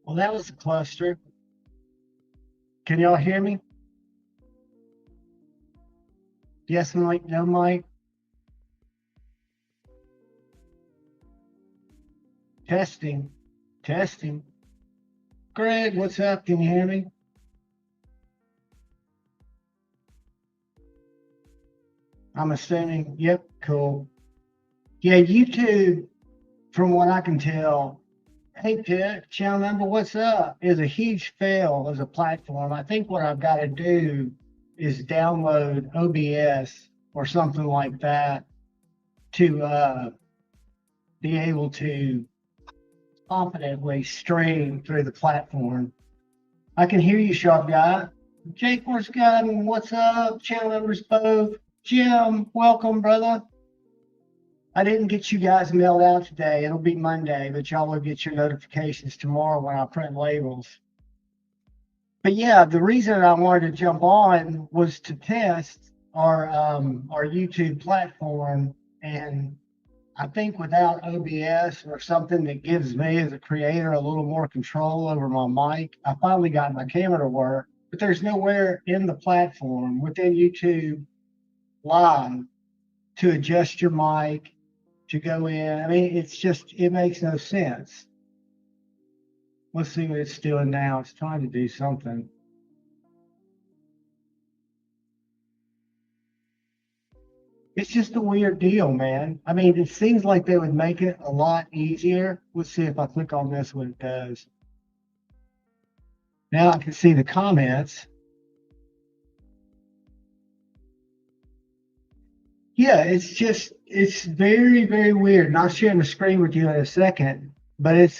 Well, that was a cluster. Can y'all hear me? Yes, Mike. No, Mike. Testing. Testing. Greg, what's up? Can you hear me? I'm assuming. Yep. Cool. Yeah, YouTube, from what I can tell, hey, Pitt, channel member, what's up? Is a huge fail as a platform. I think what I've got to do is download OBS or something like that to be able to confidently stream through the platform. I can hear you, sharp guy. Jake, what's good? What's up? Channel members both. Jim, welcome, brother. I didn't get you guys mailed out today. It'll be Monday, but y'all will get your notifications tomorrow when I print labels. But yeah, the reason I wanted to jump on was to test our YouTube platform, and I think without OBS or something that gives me as a creator a little more control over my mic, I finally got my camera to work. But there's nowhere in the platform within YouTube Live to adjust your mic, to go in. I mean, it makes no sense. Let's see what it's doing now. It's trying to do something. It's just a weird deal, man. I mean, it seems like they would make it a lot easier. Let's see if I click on this, what it does. Now I can see the comments. Yeah, it's very, very weird. And I'll share the screen with you in a second. But it's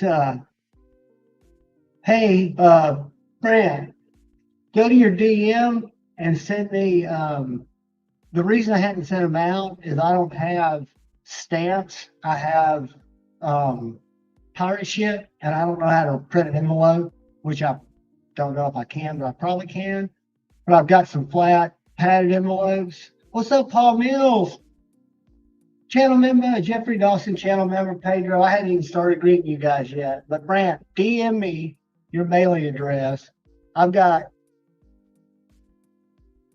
hey, Brad, go to your DM and send me the reason I hadn't sent them out is I don't have stamps. I have pirate ship, and I don't know how to print an envelope, which I don't know if I can, but I probably can. But I've got some flat padded envelopes. What's up, Paul Mills? Channel member, Jeffrey Dawson, channel member, Pedro. I hadn't even started greeting you guys yet. But Brant, DM me your mailing address. I've got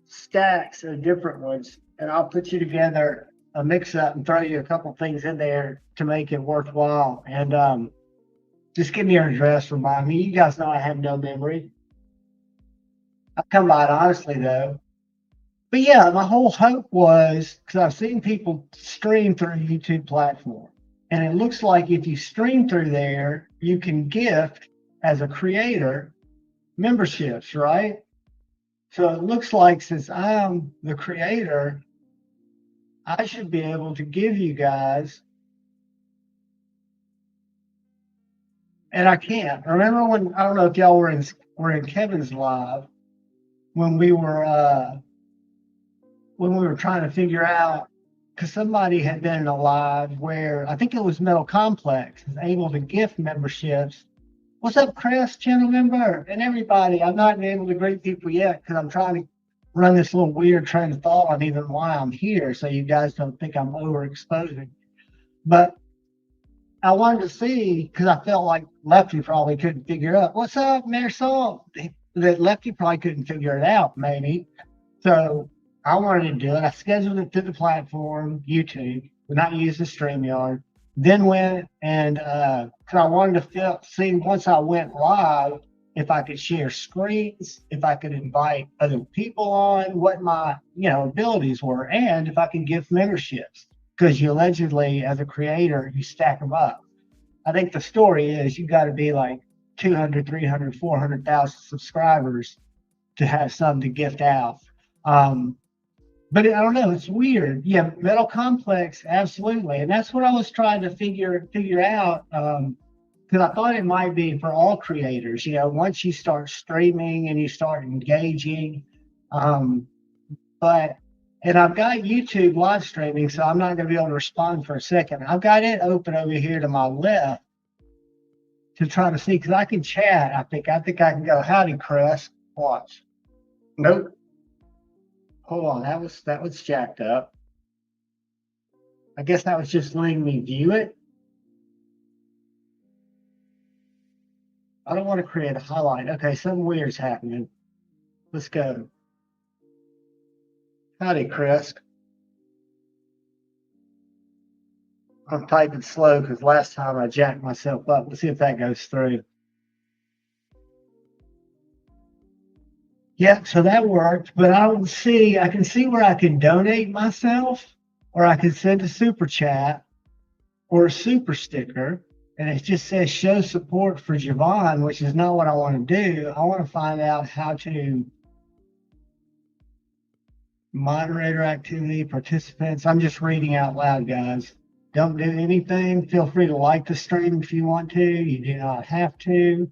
stacks of different ones, and I'll put you together a mix up and throw you a couple things in there to make it worthwhile. And just give me your address, remind me. You guys know I have no memory. I come by it honestly though. But yeah, my whole hope was because I've seen people stream through a YouTube platform, and it looks like if you stream through there, you can gift as a creator memberships, right? So it looks like since I'm the creator, I should be able to give you guys, and I can't. Remember when I don't know if y'all were in Kevin's live when we were trying to figure out because somebody had been in a live where I think it was Metal Complex was able to gift memberships. What's up, Chris, channel member, and everybody? I'm not able to greet people yet because I'm trying to run this little weird train of thought on even why I'm here, so you guys don't think I'm overexposing. But I wanted to see because I felt like Lefty probably couldn't figure out what's up, Mayor Salt. That Lefty probably couldn't figure it out, maybe. So I wanted to do it. I scheduled it through the platform, YouTube, but not use the StreamYard. Then went and because I wanted to see once I went live if I could share screens, if I could invite other people on, what my abilities were, and if I could give memberships. Because you allegedly, as a creator, you stack them up. I think the story is you got to be like 200, 300, 400,000 subscribers to have something to gift out. But I don't know. It's weird. Yeah, Metal Complex, absolutely, and that's what I was trying to figure out. Because I thought it might be for all creators. Once you start streaming and you start engaging, but and I've got YouTube live streaming, so I'm not going to be able to respond for a second. I've got it open over here to my left to try to see because I can chat. I think I can go. Howdy, Chris. Watch. Nope. Hold on, that was jacked up. I guess that was just letting me view it. I don't want to create a highlight. Okay, something weird's happening. Let's go. Howdy, Chris. I'm typing slow because last time I jacked myself up. Let's see if that goes through. Yeah, so that worked, but I don't see, I can see where I can donate myself, or I can send a super chat or a super sticker, and it just says show support for Javon, which is not what I want to do. I want to find out how to moderator activity, participants. I'm just reading out loud, guys. Don't do anything. Feel free to like the stream if you want to. You do not have to.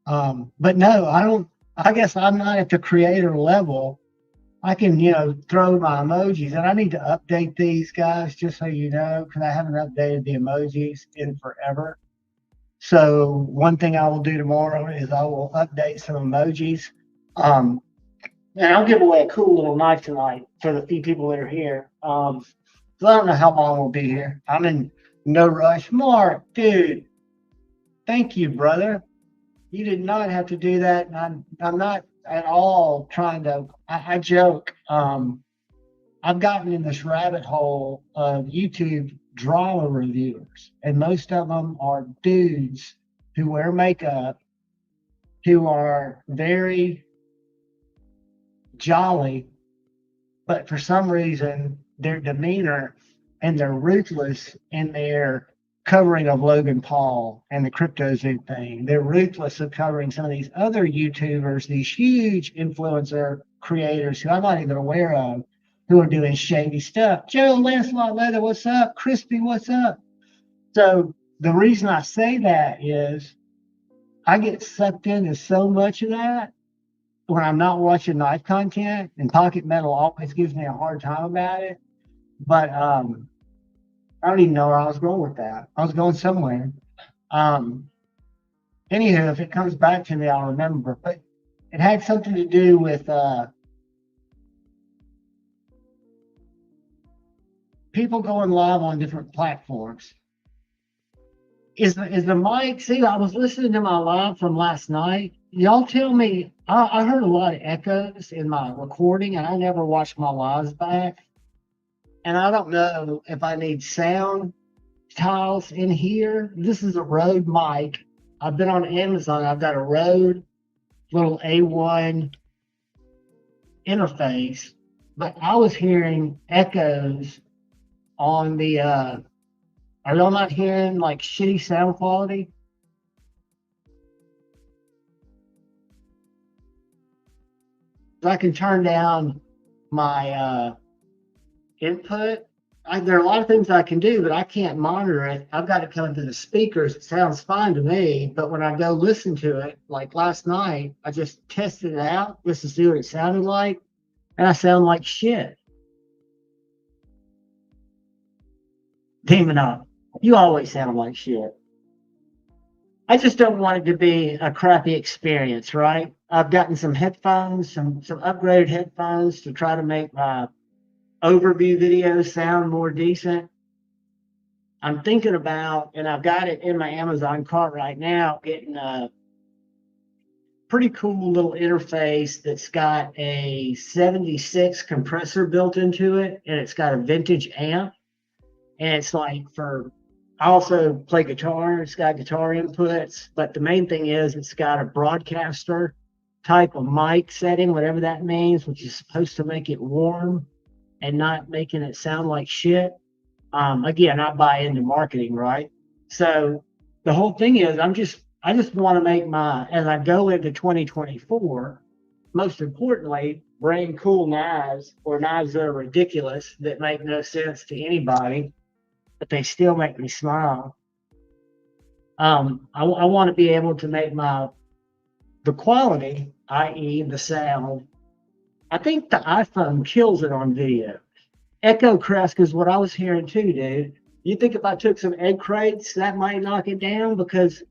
But no, I don't. I guess I'm not at the creator level. I can, throw my emojis, and I need to update these, guys, just so you know, because I haven't updated the emojis in forever. So one thing I will do tomorrow is I will update some emojis. And I'll give away a cool little knife tonight for the few people that are here. So I don't know how long we'll be here. I'm in no rush. Mark, dude, thank you, brother. You did not have to do that. And I'm not at all trying to, I joke. I've gotten in this rabbit hole of YouTube drama reviewers, and most of them are dudes who wear makeup, who are very jolly, but for some reason their demeanor and they're ruthless in their covering of Logan Paul and the CryptoZoo thing. They're ruthless of covering some of these other YouTubers, these huge influencer creators who I'm not even aware of, who are doing shady stuff. Joe Lancelot Leather, what's up? Crispy, what's up? So the reason I say that is I get sucked into so much of that when I'm not watching knife content, and Pocket Metal always gives me a hard time about it. But I don't even know where I was going with that. I was going somewhere. Anywho, if it comes back to me, I'll remember. But it had something to do with people going live on different platforms. Is the mic? See, I was listening to my live from last night. Y'all tell me. I heard a lot of echoes in my recording, and I never watched my lives back. And I don't know if I need sound tiles in here. This is a Rode mic. I've been on Amazon. I've got a Rode little A1 interface, but I was hearing echoes on the. Are y'all not hearing like shitty sound quality? I can turn down my input. There are a lot of things I can do, but I can't monitor it. I've got it coming through the speakers. It sounds fine to me, but when I go listen to it, like last night, I just tested it out just to see what it sounded like, and I sound like shit. Demon up. You always sound like shit. I just don't want it to be a crappy experience, right? I've gotten some headphones, some upgraded headphones to try to make my overview videos sound more decent. I'm thinking about, and I've got it in my Amazon cart right now, getting a pretty cool little interface that's got a 76 compressor built into it, and it's got a vintage amp. And it's like I also play guitar. It's got guitar inputs, but the main thing is it's got a broadcaster type of mic setting, whatever that means, which is supposed to make it warm and not making it sound like shit. Again, I buy into marketing, right? So the whole thing is I just want to make as I go into 2024, most importantly, bring cool knives or knives that are ridiculous, that make no sense to anybody, but they still make me smile. I want to be able to make the quality, i.e. the sound. I think the iPhone kills it on video. Echo crest is what I was hearing too, dude. You think if I took some egg crates, that might knock it down? Because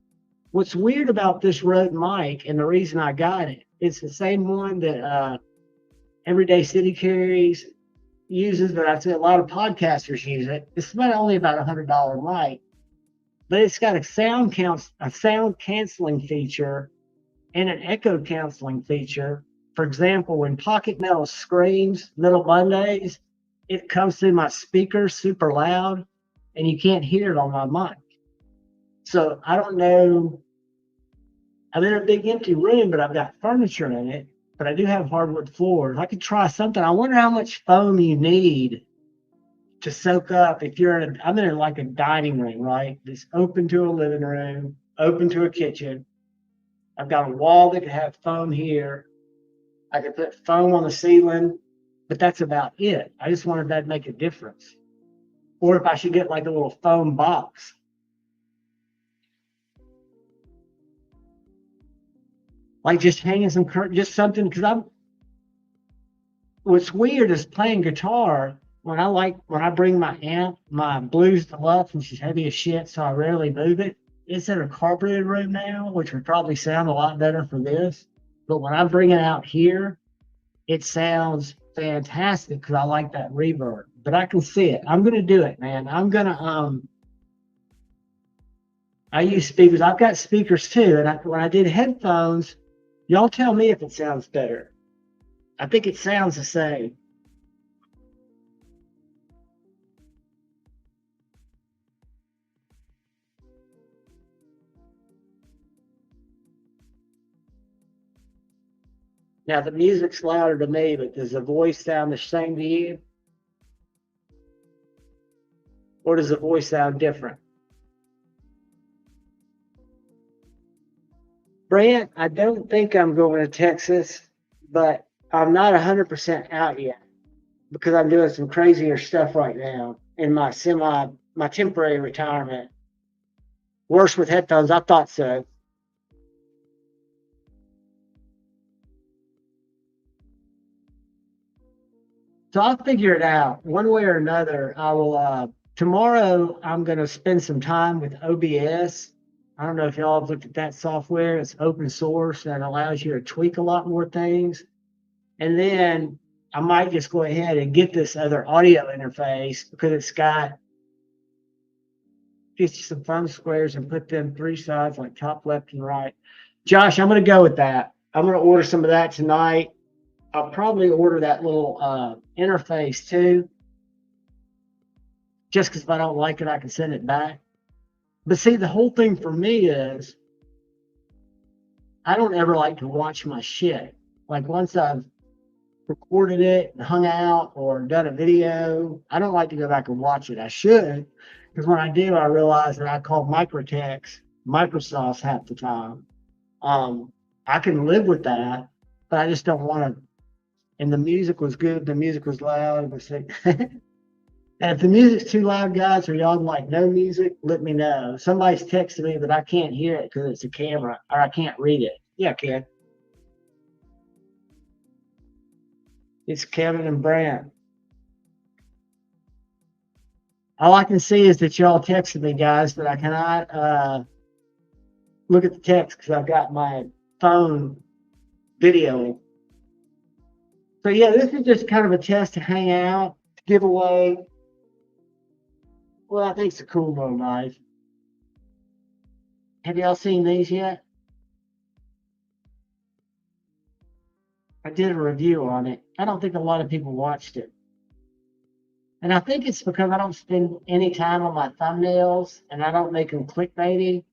what's weird about this Rode mic, and the reason I got it, it's the same one that Everyday City Carries uses, but I see a lot of podcasters use it. It's only about $100 mic. but it's got a sound canceling feature and an echo canceling feature. For example, when Pocket Metal screams Little Mondays, it comes through my speakers super loud, and you can't hear it on my mic. So I don't know. I'm in a big empty room, but I've got furniture in it. But I do have hardwood floors. I could try something. I wonder how much foam you need to soak up if you're in I'm in like a dining room, right? It's open to a living room, open to a kitchen. I've got a wall that could have foam here. I could put foam on the ceiling, but that's about it. I just wondered if that'd make a difference. Or if I should get like a little foam box. Like just hanging some just something, because what's weird is playing guitar. When I bring my amp, my Blues Deluxe, which is heavy as shit, so I rarely move it. It's in a carpeted room now, which would probably sound a lot better for this. But when I bring it out here, it sounds fantastic because I like that reverb. But I can see it. I'm gonna do it, man. I use speakers. I've got speakers too, and when I did headphones, y'all tell me if it sounds better. I think it sounds the same. Now the music's louder to me, but does the voice sound the same to you? Or does the voice sound different? Brant, I don't think I'm going to Texas, but I'm not 100% out yet because I'm doing some crazier stuff right now in my temporary retirement. Worse with headphones, I thought so. So I'll figure it out one way or another. I will. Tomorrow, I'm going to spend some time with OBS. I don't know if y'all have looked at that software. It's open source and allows you to tweak a lot more things. And then I might just go ahead and get this other audio interface because it's got just some foam squares and put them three sides like top, left, and right. Josh, I'm going to go with that. I'm going to order some of that tonight. I'll probably order that little interface too, just because if I don't like it, I can send it back. But see, the whole thing for me is I don't ever like to watch my shit. Like once I've recorded it and hung out or done a video, I don't like to go back and watch it. I should, because when I do, I realize that I call microtext Microsoft half the time. I can live with that, but I just don't want to. And the music was good. The music was loud. It was and if the music's too loud, guys, or y'all like no music, let me know. Somebody's texting me, but I can't hear it because it's a camera, or I can't read it. Yeah, Ken. It's Kevin and Brant. All I can see is that y'all texted me, guys, but I cannot look at the text because I've got my phone videoing. So yeah, this is just kind of a test to hang out, to give away. Well, I think it's a cool little knife. Have y'all seen these yet? I did a review on it. I don't think a lot of people watched it. And I think it's because I don't spend any time on my thumbnails and I don't make them clickbaity.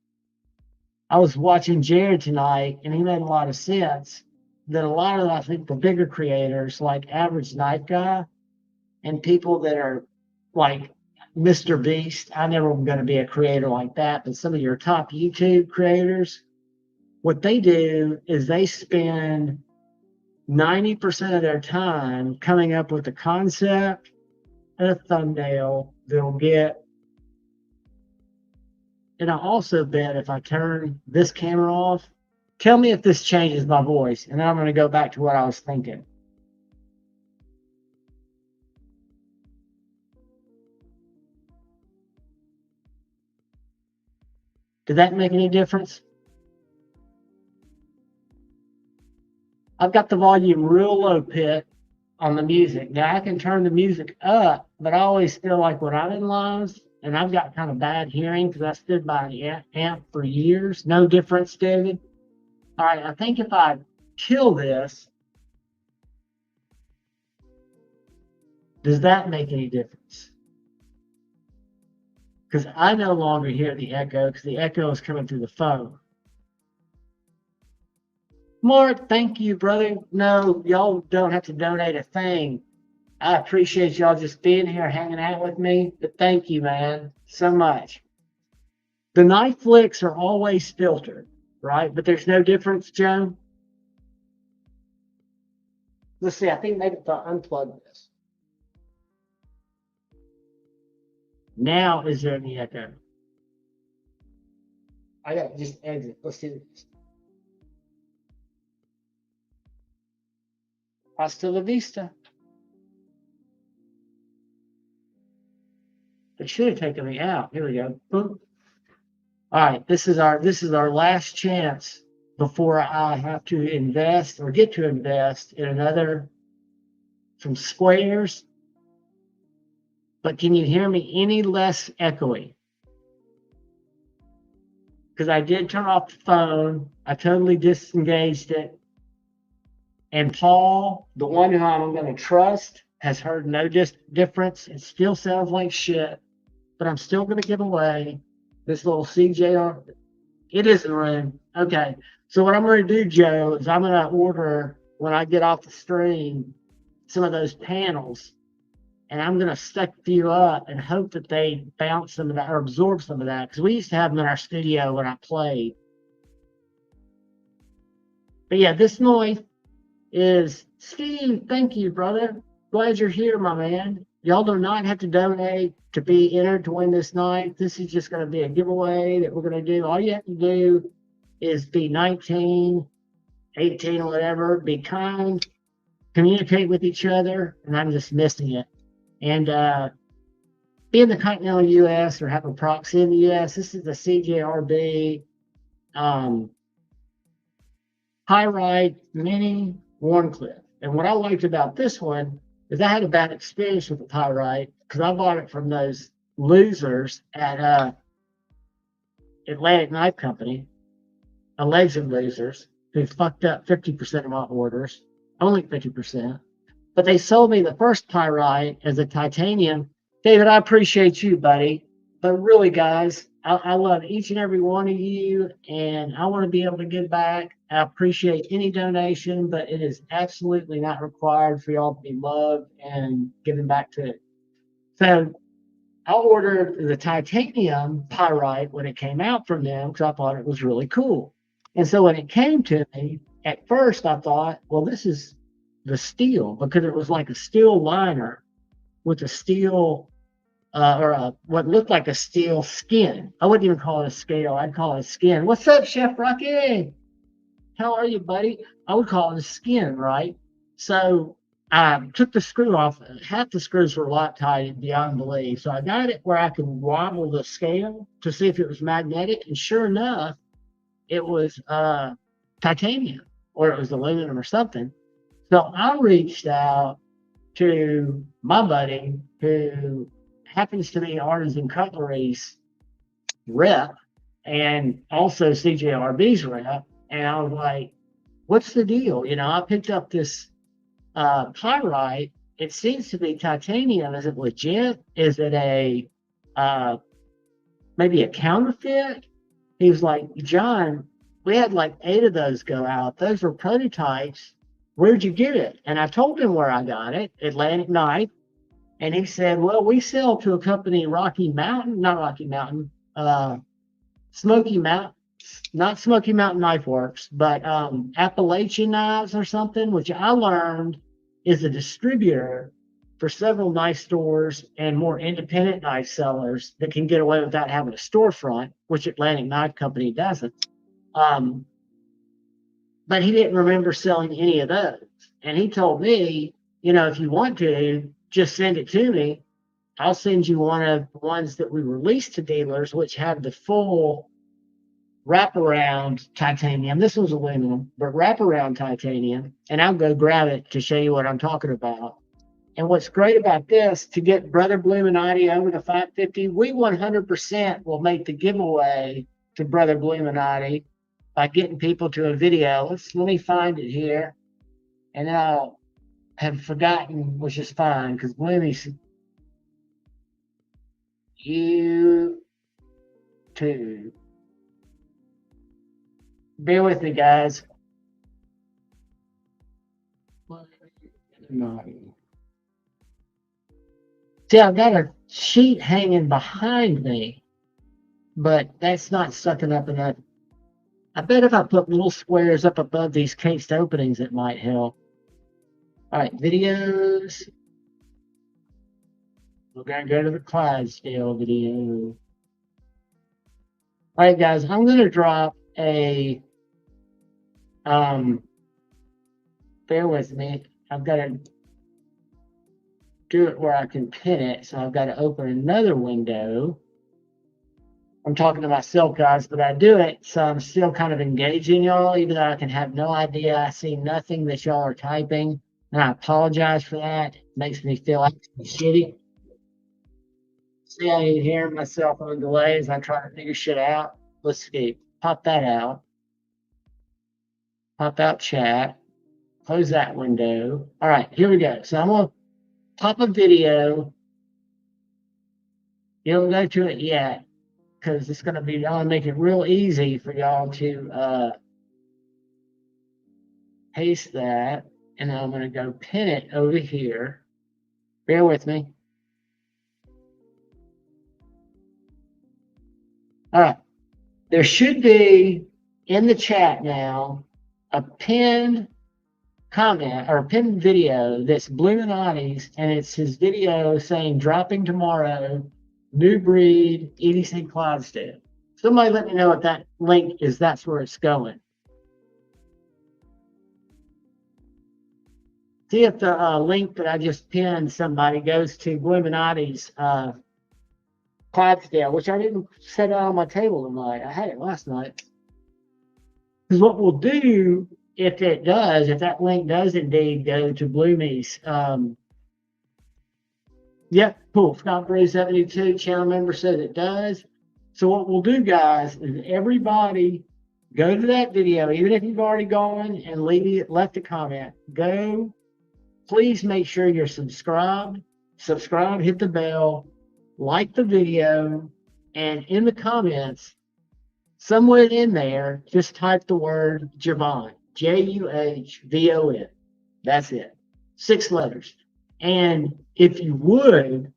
I was watching Jared tonight and he made a lot of sense that a lot of, I think, the bigger creators like Average Knife Guy and people that are like Mr. Beast. I never am going to be a creator like that, but some of your top YouTube creators, what they do is they spend 90% of their time coming up with a concept, a thumbnail. They'll get, and I also bet if I turn this camera off, tell me if this changes my voice, and then I'm going to go back to what I was thinking. Did that make any difference? I've got the volume real low, Pit, on the music. Now I can turn the music up, but I always feel like when I'm in live and I've got kind of bad hearing because I stood by an amp for years. No difference, David. All right, I think if I kill this, does that make any difference? Because I no longer hear the echo because the echo is coming through the phone. Mark, thank you, brother. No, y'all don't have to donate a thing. I appreciate y'all just being here, hanging out with me. But thank you, man, so much. The night flicks are always filtered, right? But there's no difference, Joe. Let's see. I think maybe if I unplug this. Now, is there any echo? I got to just exit. Let's do this. Hasta la vista. It should have taken me out. Here we go. Boom. All right, this is our last chance before I have to invest or get to invest in another some squares. But can you hear me any less echoey? Because I did turn off the phone. I totally disengaged it. And Paul, the one who I'm going to trust, has heard no difference. It still sounds like shit. But I'm still going to give away this little CJR. It is in the room. Okay. So what I'm going to do, Joe, is I'm going to order, when I get off the stream, some of those panels. And I'm going to stick a few up and hope that they bounce some of that or absorb some of that. Because we used to have them in our studio when I played. But yeah, this noise is, Steve, thank you, brother. Glad you're here, my man. Y'all do not have to donate to be entered to win this night. This is just going to be a giveaway that we're going to do. All you have to do is be 19, 18, or whatever. Be kind, communicate with each other, and I'm just missing it. And be in the continental U.S. or have a proxy in the U.S. This is the CJRB Pyrite Mini Warncliffe. And what I liked about this one is I had a bad experience with the Pyrite because I bought it from those losers at Atlantic Knife Company, alleged losers, who fucked up 50% of my orders, only 50%. But they sold me the first Pyrite as a titanium. David, I appreciate you, buddy. But really, guys, I love each and every one of you, and I want to be able to give back. I appreciate any donation, but it is absolutely not required for y'all to be loved and given back to it. So I ordered the titanium Pyrite when it came out from them because I thought it was really cool. And so when it came to me, at first I thought, well, this is the steel, because it was like a steel liner with a steel what looked like a steel skin. I wouldn't even call it a scale. I'd call it a skin. What's up, Chef Rocky? How are you, buddy? I would call it a skin, right? So I took the screw off. Half the screws were Loctite beyond belief. So I got it where I could wobble the scale to see if it was magnetic. And sure enough, it was titanium, or it was aluminum or something. So I reached out to my buddy who happens to be Artisan Cutlery's rep and also CJRB's rep. And I was like, what's the deal? You know, I picked up this Pyrite. It seems to be titanium. Is it legit? Is it a maybe a counterfeit? He was like, John, we had like 8 of those go out. Those were prototypes. Where'd you get it? And I told him where I got it, Atlantic Knife. And he said, well, we sell to a company, Smoky Mountain, not Smoky Mountain Knife Works, but Appalachian Knives or something, which I learned is a distributor for several knife stores and more independent knife sellers that can get away without having a storefront, which Atlantic Knife Company doesn't. But he didn't remember selling any of those. And he told me, you know, if you want to, just send it to me. I'll send you one of the ones that we released to dealers, which have the full wraparound titanium. This was aluminum, but wraparound titanium. And I'll go grab it to show you what I'm talking about. And what's great about this, to get Brother Bluminati over the 550, we 100% will make the giveaway to Brother Bluminati by getting people to a video. Let me find it here. And then I'll have forgotten, which is fine, because Bloomi's YouTube. Bear with me, guys. See, I've got a sheet hanging behind me, but that's not sucking up enough. I bet if I put little squares up above these cased openings, it might help. All right, videos. We're going to go to the Clydesdale video. All right, guys, I'm going to drop a, bear with me. I've got to do it where I can pin it. So I've got to open another window. I'm talking to myself, guys, but I do it so I'm still kind of engaging y'all, even though I can have no idea. I see nothing that y'all are typing, and I apologize for that. It makes me feel actually shitty. See, I ain't hearing myself on delay as I try to figure shit out. Let's see. Pop that out. Pop out chat. Close that window. All right, here we go. So I'm going to pop a video. You don't go to it yet, because it's going to be, I'm going to make it real easy for y'all to paste that, and then I'm going to go pin it over here. Bear with me. All right. There should be in the chat now a pinned comment or a pinned video that's Bluminati's, and it's his video saying dropping tomorrow, new breed, EDC Clydesdale. Somebody let me know if that link is, that's where it's going. See if the link that I just pinned somebody goes to Bluminati's Clydesdale, which I didn't set it on my table tonight. I had it last night. Because what we'll do, if it does, if that link does indeed go to Bloomies, yep, cool. Scott Bray 72 channel member says it does. So what we'll do, guys, is everybody go to that video, even if you've already gone and left a comment. Go. Please make sure you're subscribed. Subscribe, hit the bell, like the video, and in the comments, somewhere in there, just type the word Juhvon, Juhvon. That's it. 6 letters. And if you would,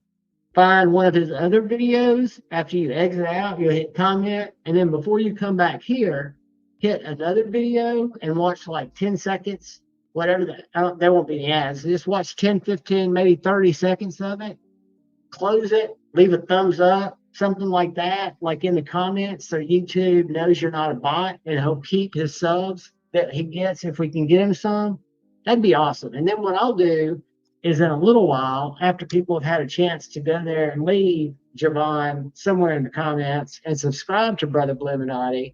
find one of his other videos. After you exit out, you'll hit comment. And then before you come back here, hit another video and watch like 10 seconds, whatever that, there won't be any ads. So just watch 10, 15, maybe 30 seconds of it. Close it, leave a thumbs up, something like that, like in the comments, so YouTube knows you're not a bot, and he'll keep his subs that he gets if we can get him some. That'd be awesome. And then what I'll do is in a little while, after people have had a chance to go there and leave Juhvon somewhere in the comments and subscribe to Brother Bluminati,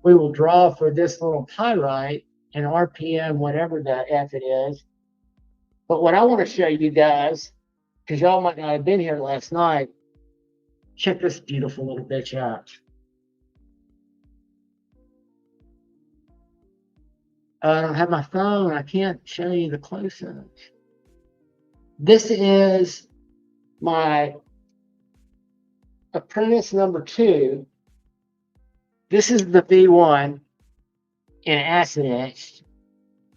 we will draw for this little pyrite and RPM, whatever the F it is. But what I want to show you guys, because y'all might not have been here last night, check this beautiful little bitch out. I don't have my phone. I can't show you the close-ups. This is my apprentice number 2. This is the V1 in acid etched.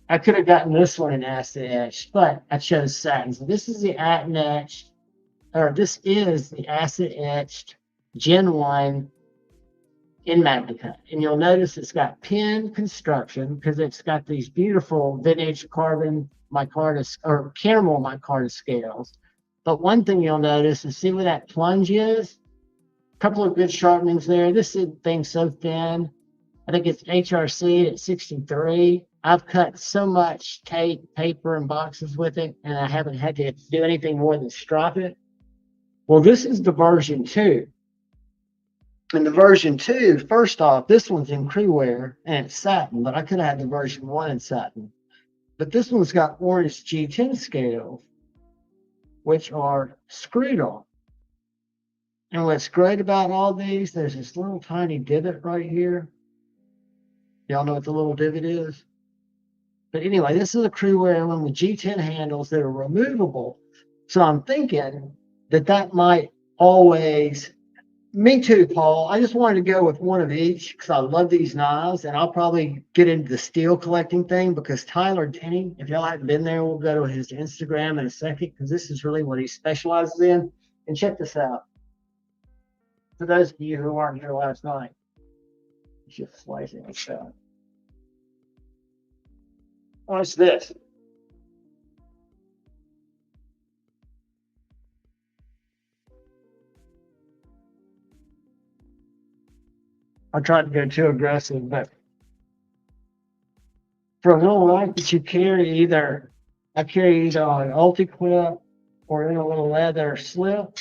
I could have gotten this one in acid etched, but I chose satin. So this is the acid etched, or this is the acid etched Gen 1 in Magnicut. And you'll notice it's got pin construction because it's got these beautiful vintage carbon micarta or caramel micarta scales. But one thing you'll notice is, see where that plunge is? A couple of good sharpenings there. This thing's so thin. I think it's HRC at 63. I've cut so much tape, paper, and boxes with it, and I haven't had to do anything more than strop it. Well, this is the version 2. And the version 2, first off, this one's in Crewwear, and it's satin, but I could have had the version 1 in satin. But this one's got orange G10 scales. which are screwed on. And what's great about all these, there's this little tiny divot right here. Y'all know what the little divot is? But anyway, this is a crew wear one with G10 handles that are removable. So I'm thinking that might always, me too, Paul. I just wanted to go with one of each because I love these knives, and I'll probably get into the steel collecting thing because Tyler Denny, if y'all haven't been there, we'll go to his Instagram in a second because this is really what he specializes in. And check this out. For those of you who weren't here last night, it's just slicing this out. What's this? I tried to go too aggressive, but for a little knife that you carry, I carry either on an ulti-clip or in a little leather slip.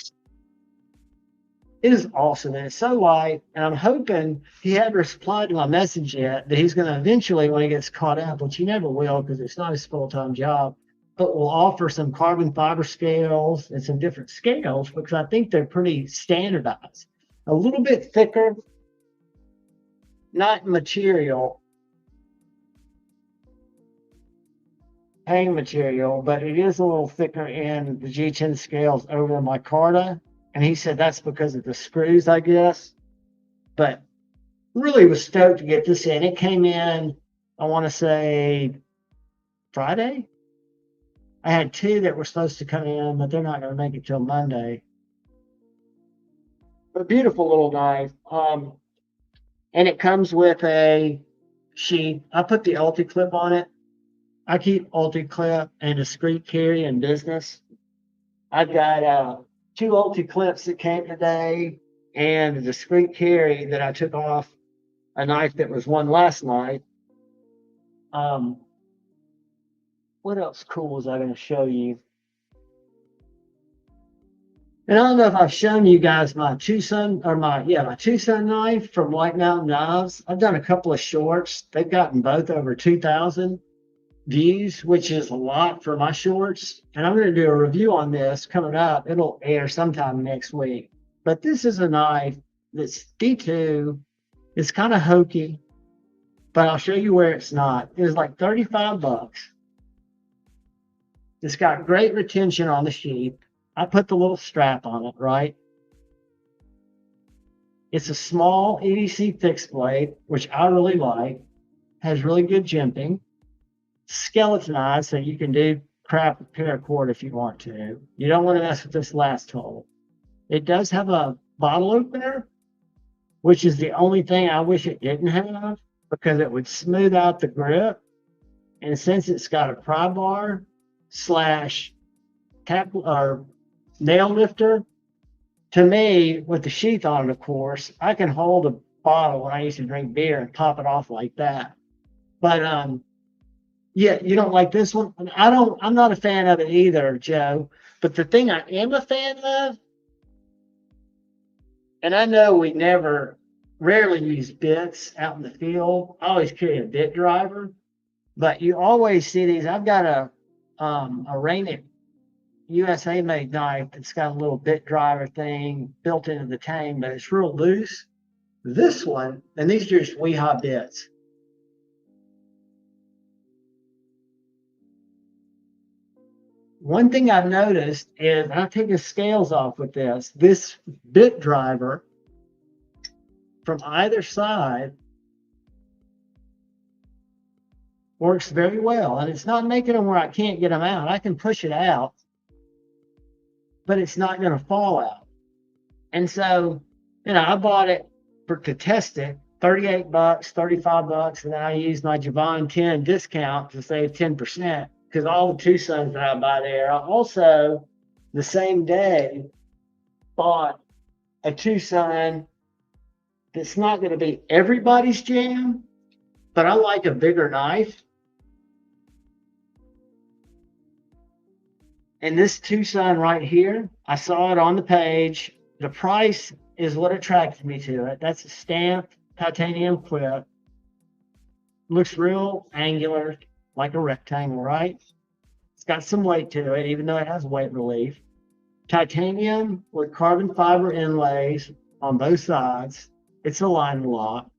It is awesome, and it's so light, and I'm hoping he hadn't replied to my message yet, that he's going to eventually, when he gets caught up, which he never will because it's not his full-time job, but will offer some carbon fiber scales and some different scales because I think they're pretty standardized. A little bit thicker, not material, hang material, but it is a little thicker in the G10 scales over the micarta. And he said that's because of the screws, I guess. But really was stoked to get this in. It came in, I want to say, Friday. I had two that were supposed to come in, but they're not going to make it till Monday. But beautiful little knife. And it comes with a sheath. I put the ulti clip on it. I keep ulti clip and discreet carry in business. I've got two ulti clips that came today and a discreet carry that I took off a knife that was won last night. What else cool was I going to show you? And I don't know if I've shown you guys my Tucson knife from White Mountain Knives. I've done a couple of shorts. They've gotten both over 2,000 views, which is a lot for my shorts. And I'm going to do a review on this coming up. It'll air sometime next week. But this is a knife that's D2. It's kind of hokey, but I'll show you where it's not. It was like 35 bucks. It's got great retention on the sheath. I put the little strap on it, right? It's a small EDC fixed blade, which I really like. Has really good jimping. Skeletonized, so you can do crap with paracord if you want to. You don't want to mess with this last hole. It does have a bottle opener, which is the only thing I wish it didn't have because it would smooth out the grip. And since it's got a pry bar / tap or nail lifter, to me, with the sheath on it, of course, I can hold a bottle when I used to drink beer and pop it off like that. But yeah, you don't like this one? I'm not a fan of it either, Joe. But the thing I am a fan of, and I know we rarely use bits out in the field. I always carry a bit driver, but you always see these. I've got a Rainick USA made knife that's got a little bit driver thing built into the tang, but it's real loose. This one, and these are just Weehaw bits. One thing I've noticed is, and I take the scales off with this bit driver from either side works very well. And it's not making them where I can't get them out. I can push it out, but it's not going to fall out. And so, I bought it to test it, 38 bucks, 35 bucks, and then I used my Javon 10 discount to save 10%. Because all the Tucsons that I buy there, I also, the same day, bought a Tucson that's not going to be everybody's jam, but I like a bigger knife. And this Tucson right here, I saw it on the page. The price is what attracted me to it. That's a stamped titanium clip. Looks real angular, like a rectangle, right? It's got some weight to it, even though it has weight relief. titanium with carbon fiber inlays on both sides. It's a line lock.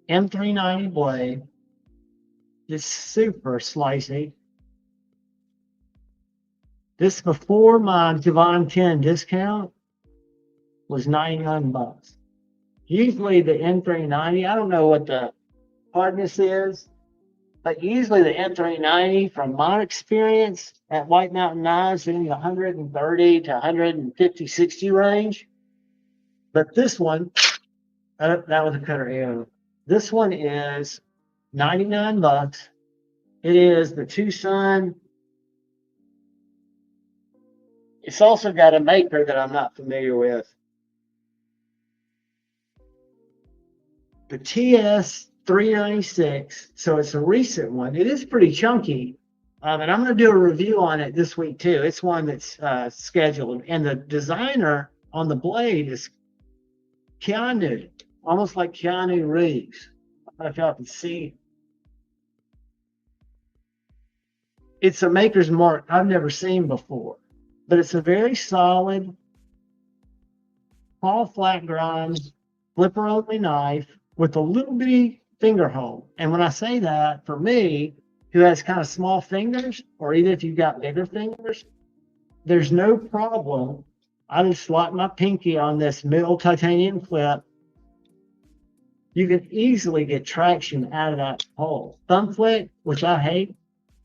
M390 blade. Just super slicey. This before my Javon 10 discount was 99 bucks. Usually the M390, I don't know what the hardness is, but usually the M390, from my experience at White Mountain Knives, in the 130 to 150, 60 range. But this one, that was a cutter error. This one is 99 bucks. It is the Tucson. It's also got a maker that I'm not familiar with. The TS 396, so it's a recent one. It is pretty chunky, and I'm going to do a review on it this week too. It's one that's scheduled, and the designer on the blade is Keanu, almost like Keanu Reeves. I don't know if y'all can see. It's a maker's mark I've never seen before, but it's a very solid, small flat grind, flipper only knife with a little bitty finger hole. And when I say that, for me, who has kind of small fingers, or even if you've got bigger fingers, there's no problem. I just slot my pinky on this middle titanium clip. You can easily get traction out of that hole. Thumb flick, which I hate,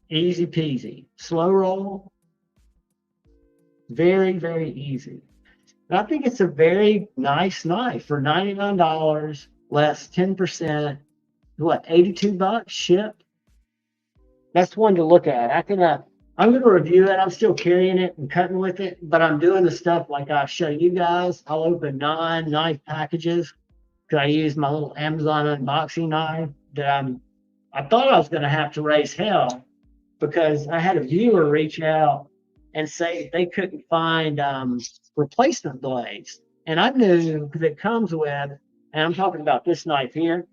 easy peasy. Slow roll, very, very easy. And I think it's a very nice knife for $99 less 10%. What, 82 bucks shipped? That's one to look at. I'm going to review it. I'm still carrying it and cutting with it, but I'm doing the stuff like I show you guys. I'll open 9 knife packages because I use my little Amazon unboxing knife that I thought I was going to have to raise hell because I had a viewer reach out and say they couldn't find replacement blades. And I knew because it comes with, and I'm talking about this knife here.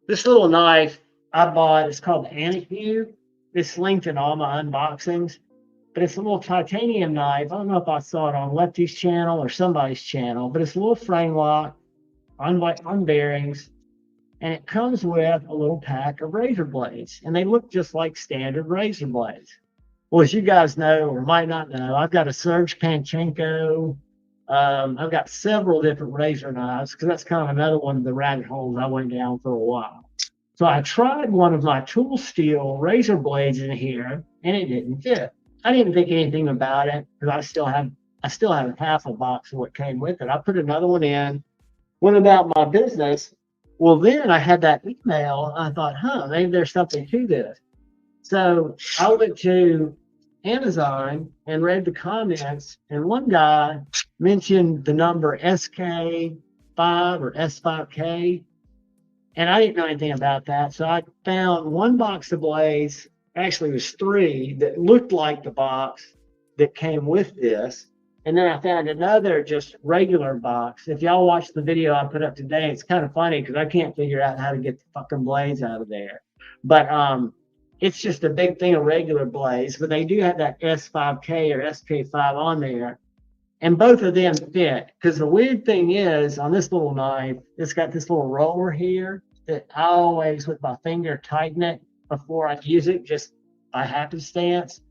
This little knife I bought is called the Anacube. It's linked in all my unboxings, but it's a little titanium knife. I don't know if I saw it on Lefty's channel or somebody's channel, but it's a little frame lock on bearings, and it comes with a little pack of razor blades, and they look just like standard razor blades. Well, as you guys know or might not know, I've got a Serge Panchenko. I've got several different razor knives because that's kind of another one of the rabbit holes I went down for a while. So I tried one of my tool steel razor blades in here, and it didn't fit. I didn't think anything about it because I still have half a box of what came with it. I put another one in, went about my business. Well, then I had that email. I thought, maybe there's something to this. So I went to Amazon and read the comments, and one guy mentioned the number SK5 or S5K, and I didn't know anything about that. So I found one box of blades, actually it was 3, that looked like the box that came with this. And then I found another just regular box. If y'all watch the video I put up today, it's kind of funny because I can't figure out how to get the fucking blades out of there. But it's just a big thing of regular blades, but they do have that S5K or SK5 on there. And both of them fit. Because the weird thing is, on this little knife, it's got this little roller here that I always, with my finger, tighten it before I use it, just by happenstance.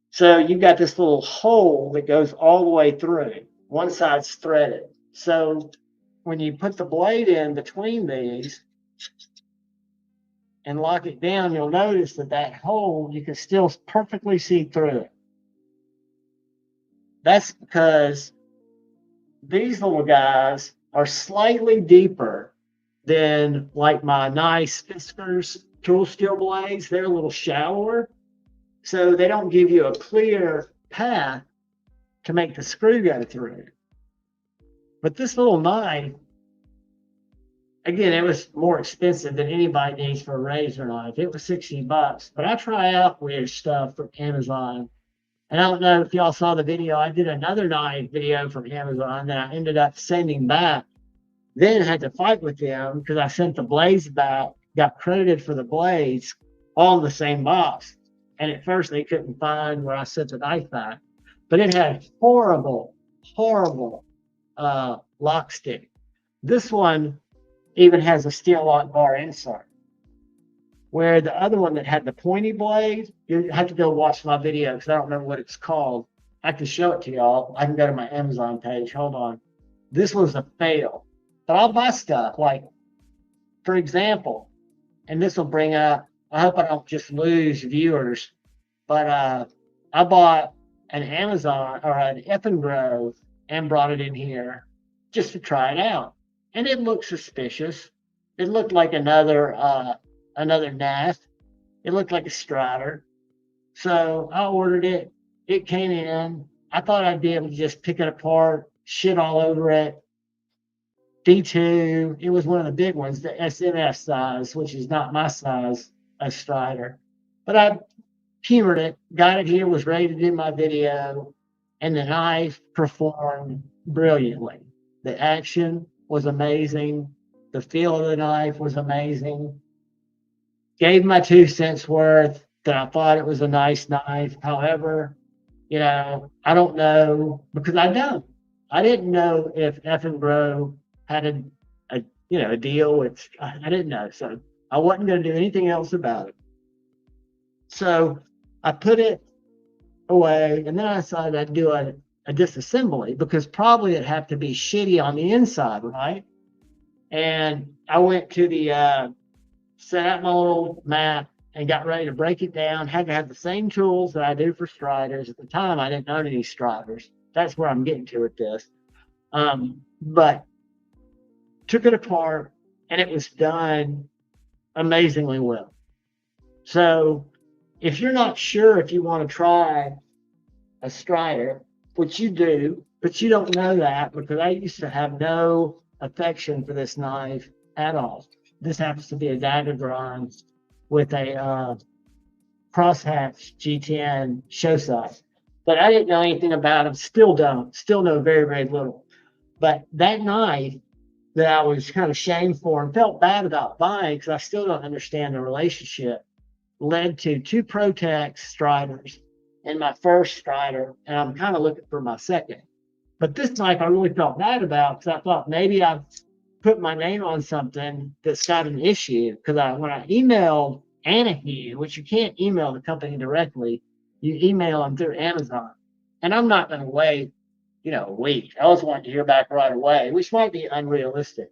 So you've got this little hole that goes all the way through. One side's threaded. So when you put the blade in between these and lock it down, you'll notice that hole, you can still perfectly see through it. That's because these little guys are slightly deeper than like my nice Fiskars tool steel blades. They're a little shallower, so they don't give you a clear path to make the screw go through. But this little knife, again, it was more expensive than anybody needs for a razor knife. It was 60 bucks, but I try out weird stuff from Amazon. And I don't know if y'all saw the video. I did another knife video from Amazon that I ended up sending back Then had to fight with them because I sent the blades back, got credited for the blades, all in the same box. And at first they couldn't find where I sent the knife back. But it had horrible, horrible lock stick. This one even has a steel lock bar insert. Where the other one that had the pointy blade, you have to go watch my video because I don't remember what it's called. I can show it to y'all. I can go to my Amazon page. Hold on. This was a fail. But I'll buy stuff like, for example, and this will bring up, I hope I don't just lose viewers, but I bought an Amazon or an Grow and brought it in here just to try it out. And it looked suspicious. It looked like another knife. It looked like a Strider. So I ordered it. It came in. I thought I'd be able to just pick it apart, shit all over it. D2, it was one of the big ones, the SMS size, which is not my size of Strider. But I humored it, got it here, was ready to do my video, and the knife performed brilliantly. The action was amazing. The feel of the knife was amazing. Gave my 2 cents worth that I thought it was a nice knife. However, I don't know because I didn't know if Grow had a deal with, I didn't know. So I wasn't going to do anything else about it. So I put it away and then I decided I'd do a disassembly because probably it'd have to be shitty on the inside, right? And I went to the, set out my little map and got ready to break it down. Had to have the same tools that I do for Striders. At the time, I didn't own any Striders. That's where I'm getting to with this. But took it apart and it was done amazingly well. So if you're not sure if you want to try a Strider, which you do, but you don't know that because I used to have no affection for this knife at all. This happens to be a dagger grind with a crosshatch G10 show size. But I didn't know anything about them, still don't, still know very, very little. But that knife that I was kind of shamed for and felt bad about buying because I still don't understand the relationship led to 2 Protex Striders and my first Strider, and I'm kind of looking for my second. But this knife I really felt bad about because I thought maybe I've put my name on something that's got an issue. Because when I emailed Anaheim, which you can't email the company directly, you email them through Amazon. And I'm not going to wait, a week. I always wanted to hear back right away, which might be unrealistic.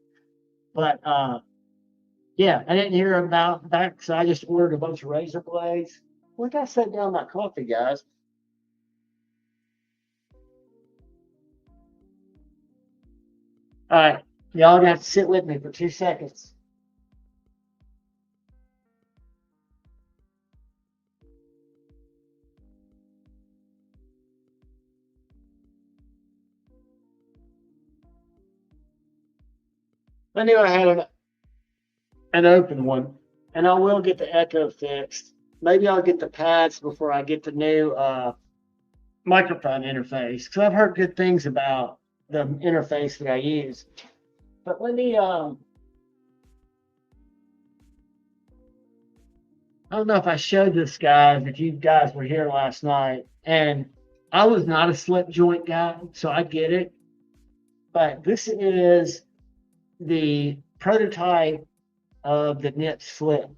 But yeah, I didn't hear about that, so I just ordered a bunch of razor blades. Look, I set down my coffee, guys. All right, y'all gonna have to sit with me for 2 seconds. I knew I had an open one, and I will get the echo fixed. Maybe I'll get the pads before I get the new microphone interface because I've heard good things about the interface that I use. But let me I don't know if I showed this, guys, if you guys were here last night, and I was not a slip joint guy, so I get it. But this is the prototype of the knit slip.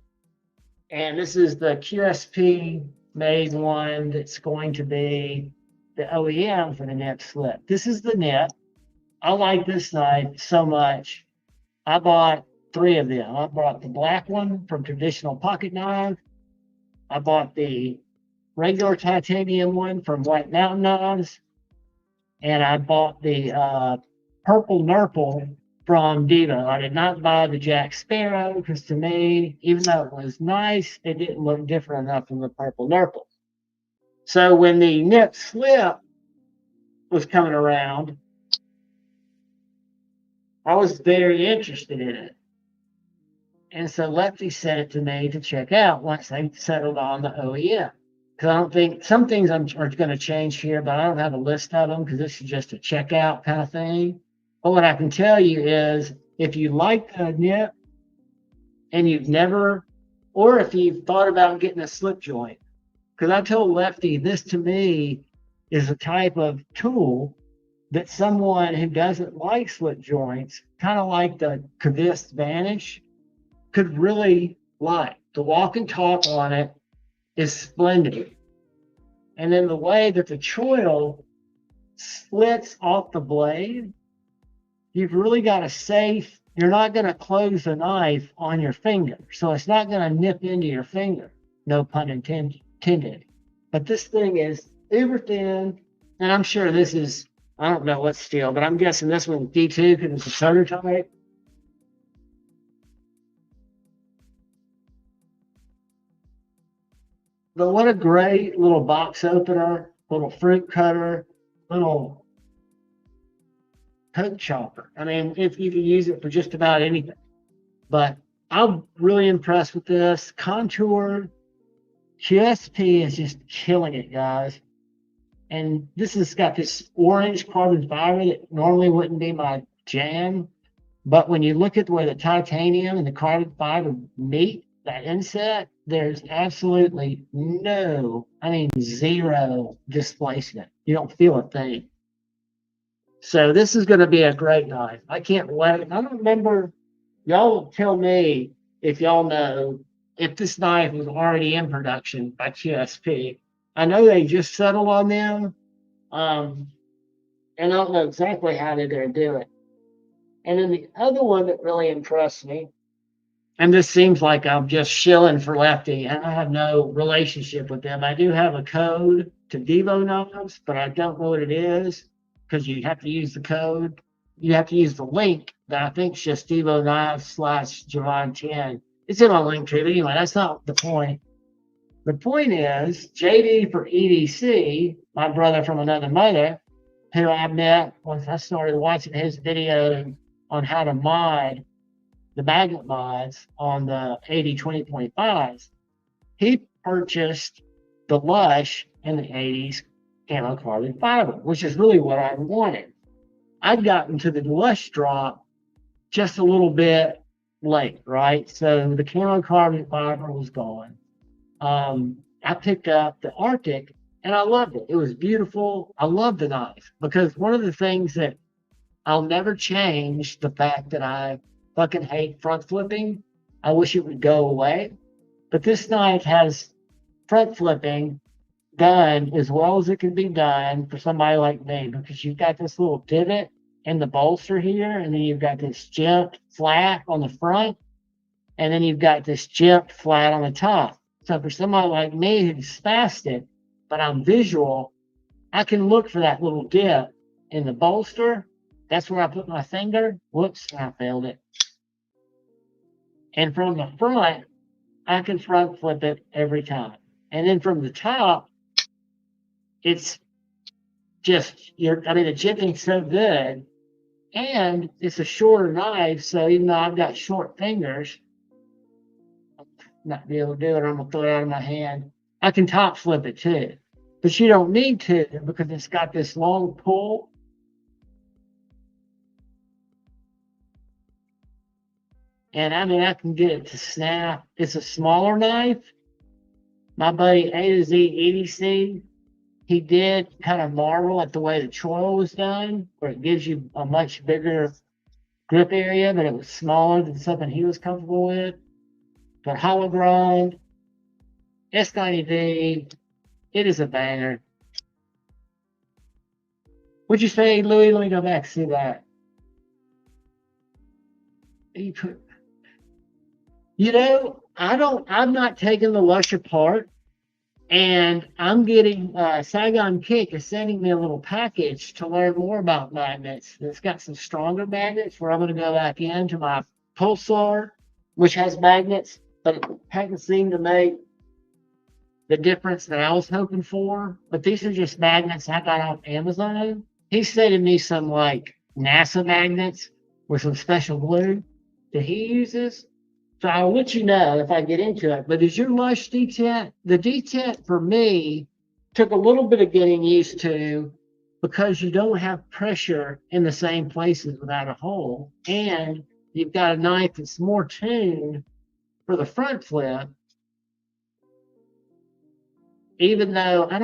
And this is the QSP made one that's going to be the OEM for the knit slip. This is the knit. I like this knife so much. I bought 3 of them. I bought the black one from Traditional Pocket Knife. I bought the regular titanium one from White Mountain Knives. And I bought the purple Nurple from Diva. I did not buy the Jack Sparrow because to me, even though it was nice, it didn't look different enough from the purple Nurple. So when the knit slip was coming around, I was very interested in it. And so Lefty sent it to me to check out once they settled on the OEM. Because I don't think some things are going to change here, but I don't have a list of them because this is just a checkout kind of thing. But what I can tell you is if you like the nip and you've never, or if you've thought about getting a slip joint, because I told Lefty, this to me is a type of tool that someone who doesn't like slip joints, kind of like the Kavist Vanish, could really like. The walk and talk on it is splendid. And then the way that the choil splits off the blade, you've really got a safe, you're not going to close the knife on your finger. So it's not going to nip into your finger. No pun intended. But this thing is uber thin. And I'm sure this is, I don't know what steel, but I'm guessing this one's D2 because it's a prototype. But what a great little box opener, little fruit cutter, little coat chopper. I mean, if you can use it for just about anything. But I'm really impressed with this. Contour QSP is just killing it, guys. And this has got this orange carbon fiber that normally wouldn't be my jam. But when you look at the way the titanium and the carbon fiber meet that inset, there's absolutely no, I mean, zero displacement. You don't feel a thing. So this is going to be a great knife. I can't wait. I don't remember. Y'all tell me if y'all know if this knife was already in production by QSP. I know they just settled on them, and I don't know exactly how they're going to do it. And then the other one that really impressed me, and this seems like I'm just shilling for Lefty, and I have no relationship with them. I do have a code to Devo Knives, but I don't know what it is because you have to use the code. You have to use the link that I think is just Devo Knives /Javon10. It's in my link tree, but anyway, that's not the point. The point is, JD for EDC, my brother from another mother, who I met once I started watching his video on how to mod the magnet mods on the 80/20.5s, he purchased the Lush in the 80s camo carbon fiber, which is really what I wanted. I'd gotten to the Lush drop just a little bit late, right? So the camo carbon fiber was gone. I picked up the Arctic and I loved it. It was beautiful. I loved the knife because one of the things that I'll never change the fact that I fucking hate front flipping. I wish it would go away. But this knife has front flipping done as well as it can be done for somebody like me because you've got this little divot in the bolster here, and then you've got this jimped flat on the front, and then you've got this jimped flat on the top. So for somebody like me who's spastic, but I'm visual, I can look for that little dip in the bolster. That's where I put my finger. Whoops, I failed it. And from the front, I can front flip it every time. And then from the top, it's just, the jimping's so good. And it's a shorter knife, so even though I've got short fingers, I'll not be able to do it, or I'm going to throw it out of my hand. I can top flip it too. But you don't need to because it's got this long pull. And I can get it to snap. It's a smaller knife. My buddy A to Z EDC, he did kind of marvel at the way the choil was done, where it gives you a much bigger grip area, but it was smaller than something he was comfortable with. But hollow grind, S90D, it is a banger. What'd you say, Louis? Let me go back and see that. I'm not taking the Lush apart, and I'm getting, Saigon Kick is sending me a little package to learn more about magnets. It's got some stronger magnets where I'm going to go back into my Pulsar, which has magnets, but it hasn't seemed to make the difference that I was hoping for. But these are just magnets I got off Amazon. He sent me some like NASA magnets with some special glue that he uses. So I'll let you know if I get into it. But is your Lush detent? The detent for me took a little bit of getting used to because you don't have pressure in the same places without a hole. And you've got a knife that's more tuned for the front flip, even though I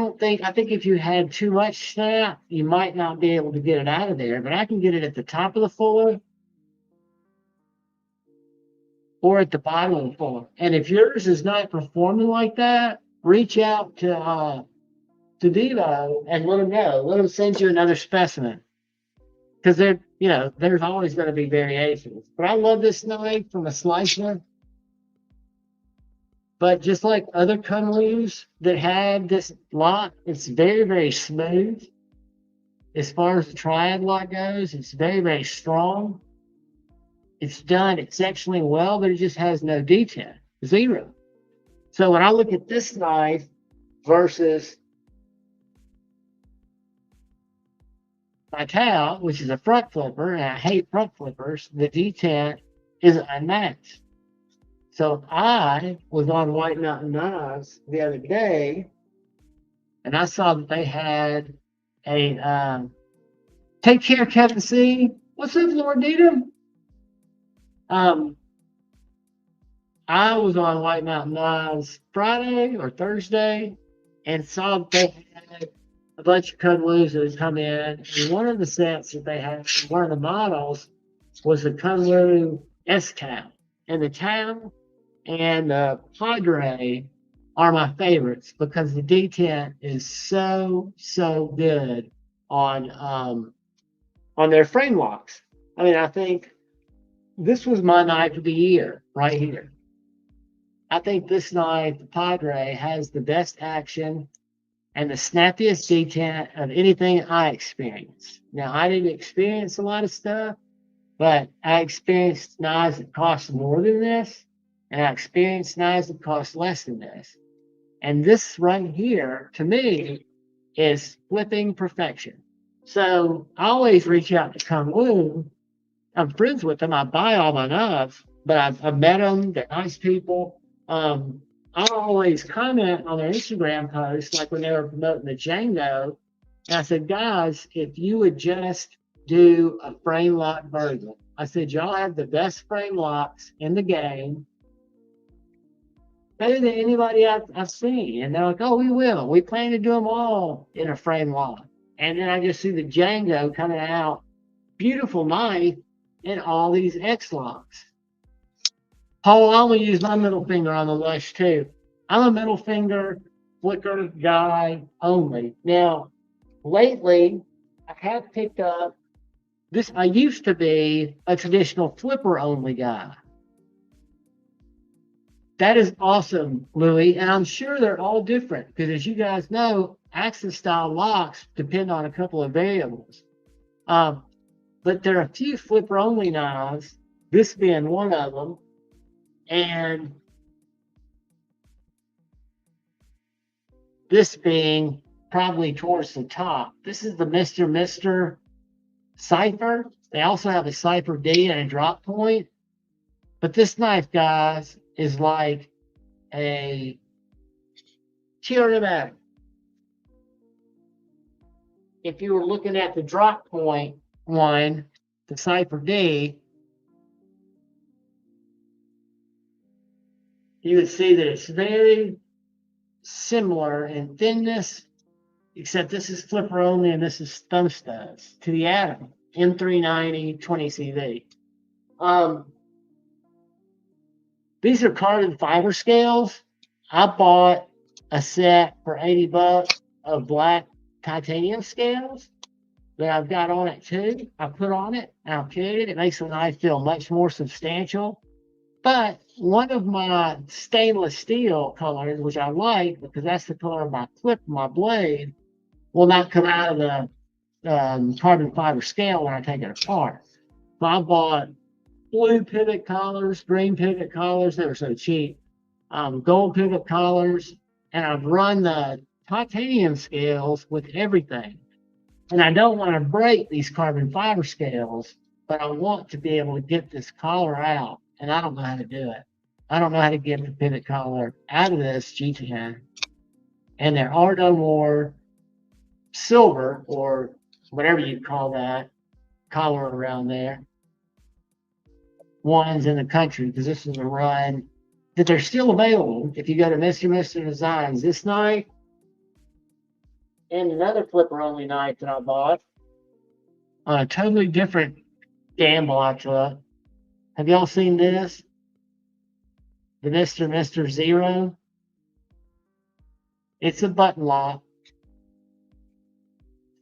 think if you had too much snap, you might not be able to get it out of there, but I can get it at the top of the fuller or at the bottom of the fuller. And if yours is not performing like that, reach out to Devo and let them know. Let them send you another specimen. Because there's always going to be variations. But I love this knife from a slicer. But just like other Kunlus that have this lock, it's very, very smooth. As far as the triad lock goes, it's very, very strong. It's done exceptionally well, but it just has no detail, zero. So when I look at this knife versus my Tao, which is a front flipper, and I hate front flippers, the detent is unmatched. So I was on White Mountain Knives the other day, and I saw that they had a take care, Kevin C. What's up, Lord Needham? I was on White Mountain Knives Friday or Thursday and saw that they had a bunch of Kunlus that had come in. And one of the sets that they had, one of the models, was the Kunlu S-Tau. And the Tau and the Padre are my favorites because the detent is so good on their frame locks. I mean, I think this was my knife of the year right here. I think this knife, the Padre, has the best action and the snappiest detent of anything I experienced. Now, I didn't experience a lot of stuff, but I experienced knives that cost more than this, and I experienced knives that cost less than this. And this right here, to me, is flipping perfection. So I always reach out to Kunlu. I'm friends with them. I buy all my knives, but I've met them. They're nice people. I always comment on their Instagram posts, like when they were promoting the Django. And I said, guys, if you would just do a frame lock version. I said, y'all have the best frame locks in the game, better than anybody I've seen. And they're like, oh, we will. We plan to do them all in a frame lock. And then I just see the Django coming out, beautiful knife, and all these X locks. Paul, I'm going to use my middle finger on the Lush too. I'm a middle finger flicker guy only. Now, lately, I have picked up this. I used to be a traditional flipper only guy. That is awesome, Louis. And I'm sure they're all different because, as you guys know, accent style locks depend on a couple of variables. But there are a few flipper only knives, this being one of them. And this being probably towards the top. This is the Mr. Cipher. They also have a Cipher D and a drop point. But this knife, guys, is like a Tyrannomatic. If you were looking at the drop point one, the Cipher D, you would see that it's very similar in thinness, except this is flipper only and this is thumb studs to the Atom M390 20CV. These are carbon fiber scales. I bought a set for $80 of black titanium scales that I've got on it too. I put on it and I'll carry it. It makes the knife feel much more substantial. But one of my stainless steel colors, which I like because that's the color of my clip, my blade, will not come out of the carbon fiber scale when I take it apart. So I bought blue pivot collars, green pivot collars. They were so cheap. Gold pivot collars. And I've run the titanium scales with everything. And I don't want to break these carbon fiber scales, but I want to be able to get this collar out. And I don't know how to do it. I don't know how to get the pivot collar out of this G10. And there are no more silver or whatever you call that collar around there. ones in the country, because this is a run that they're still available. If you go to Mr. Designs this night, and another flipper only night that I bought on a totally different gamble I took. Have y'all seen this? The Mr. Zero. It's a button lock. It's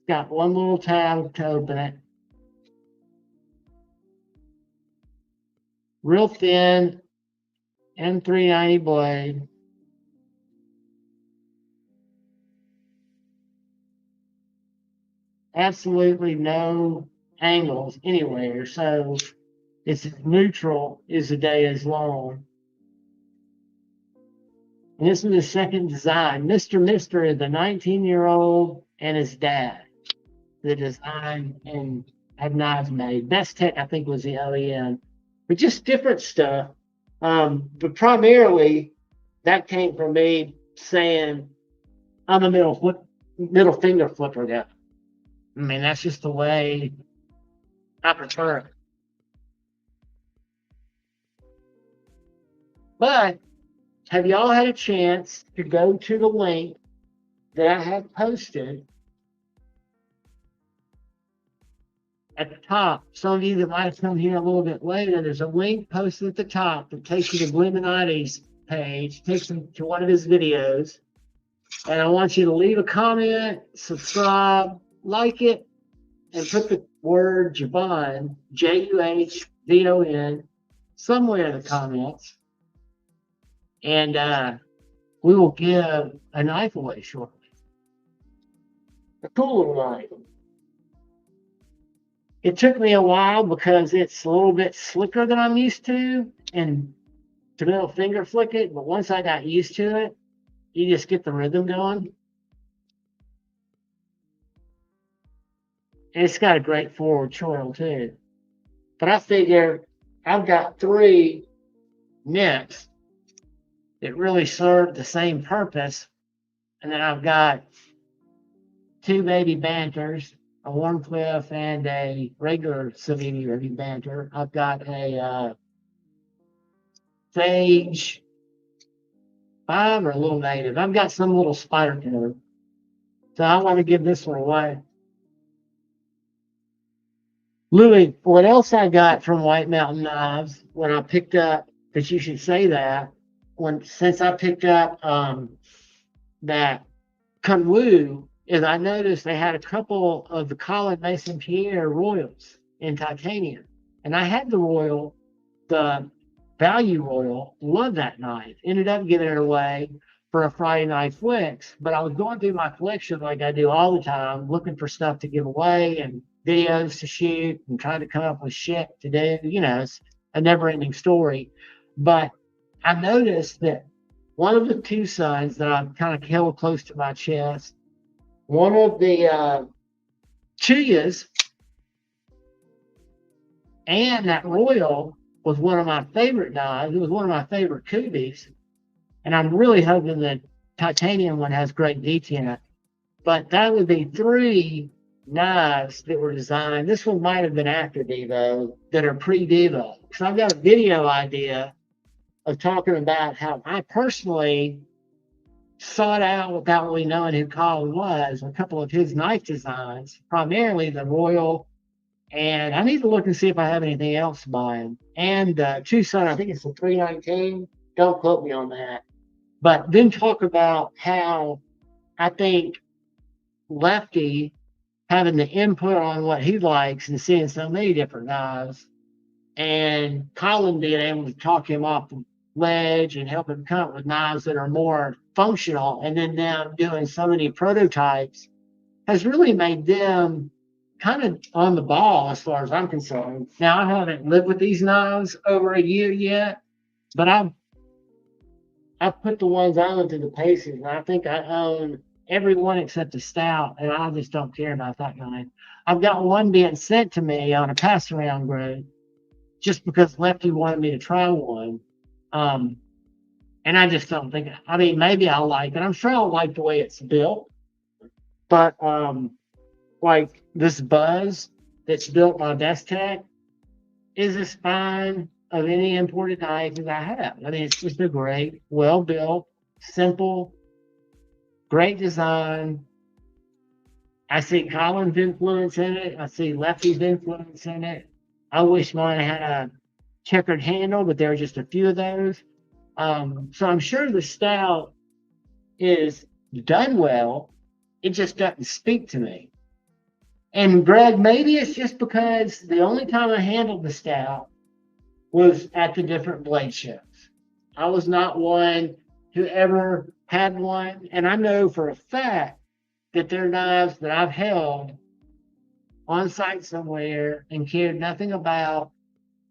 got one little tab to open it. Real thin M390 blade. Absolutely no angles anywhere, so it's neutral as the day is long. And this is the second design. Mister is the 19-year-old and his dad. The design and had knives made. Best Tech, I think, was the OEM, but just different stuff. But primarily, that came from me saying I'm a middle finger flipper guy. I mean, that's just the way I prefer it. But have y'all had a chance to go to the link that I have posted at the top? Some of you that might have come here a little bit later, there's a link posted at the top that takes you to Bluminati's page, takes you to one of his videos. And I want you to leave a comment, subscribe, like it, and put the word Juhvon, Juhvon, somewhere in the comments. And we will give a knife away shortly. A cool little knife. It took me a while because it's a little bit slicker than I'm used to, and to middle finger flick it. But once I got used to it, you just get the rhythm going. And it's got a great forward choil too. But I figure I've got 3 nicks that really serve the same purpose. And then I've got 2 baby banters, a Warncliffe and a regular Savini baby banter. I've got a Sage 5 or a little native. I've got some little spider code. So I want to give this one away. Louis, what else I got from White Mountain Knives when I picked up, that you should say that, since I picked up that Kunwu, is I noticed they had a couple of the Colin Mason Pierre Royals in titanium. And I had the Royal, the Value Royal, loved that knife. Ended up giving it away for a Friday Night Flicks. But I was going through my collection like I do all the time, looking for stuff to give away and videos to shoot and trying to come up with shit to do. You know, it's a never-ending story. But I noticed that one of the 2 sons that I kind of held close to my chest, one of the Chuyas, and that Royal was one of my favorite knives. It was one of my favorite Kubis. And I'm really hoping the titanium one has great detail. But that would be 3 knives that were designed. This one might have been after Devo, that are pre-Devo. Because I've got a video idea of talking about how I personally sought out, without really knowing who Colin was, a couple of his knife designs, primarily the Royal. And I need to look and see if I have anything else by him. And Tucson, I think it's a 319. Don't quote me on that. But then talk about how I think Lefty having the input on what he likes and seeing so many different knives, and Colin being able to talk him off the ledge and help him come up with knives that are more functional, and then them doing so many prototypes, has really made them kind of on the ball as far as I'm concerned. Now, I haven't lived with these knives over a year yet, but I've put the ones I own to the paces, and I think I own every one except the Stout, and I just don't care about that knife. I've got one being sent to me on a pass-around grade just because Lefty wanted me to try one. And I just don't think, I mean, maybe I'll like it. I'm sure I'll like the way it's built. But like this Buzz that's built by Best Tech is a spine of any imported knife that I have. I mean, it's just a great, well built, simple, great design. I see Colin's influence in it. I see Lefty's influence in it. I wish mine had a checkered handle, but there are just a few of those. So I'm sure the stout is done well. It just doesn't speak to me. And Greg, maybe it's just because the only time I handled the stout was at the different blade shows. I was not one who ever had one, and I know for a fact that they're knives that I've held on site somewhere and cared nothing about,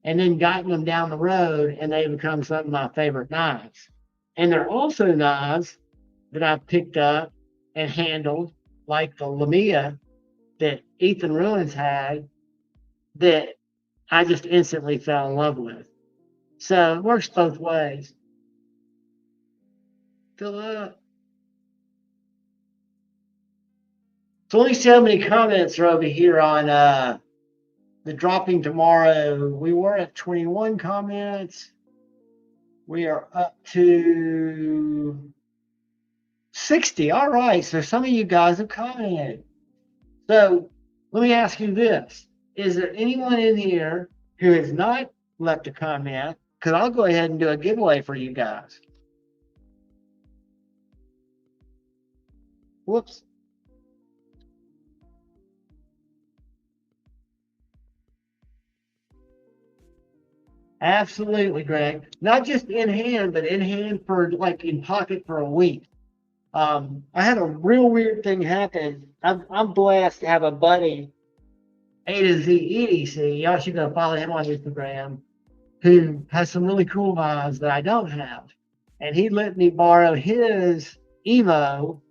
and then gotten them down the road, and they become some of my favorite knives. And they're also knives that I've picked up and handled, like the Lamia that Ethan Ruins had, that I just instantly fell in love with. So it works both ways. Fill up. So only so many comments are over here on the dropping tomorrow. We were at 21 comments. We are up to 60. All right. So some of you guys have commented. So let me ask you this. Is there anyone in here who has not left a comment? Because I'll go ahead and do a giveaway for you guys. Whoops. Absolutely, Greg. Not just in hand, but in hand for like in pocket for a week. I had a real weird thing happen. I'm blessed to have a buddy, A to Z EDC. Y'all should go follow him on Instagram, who has some really cool knives that I don't have. And he let me borrow his Evo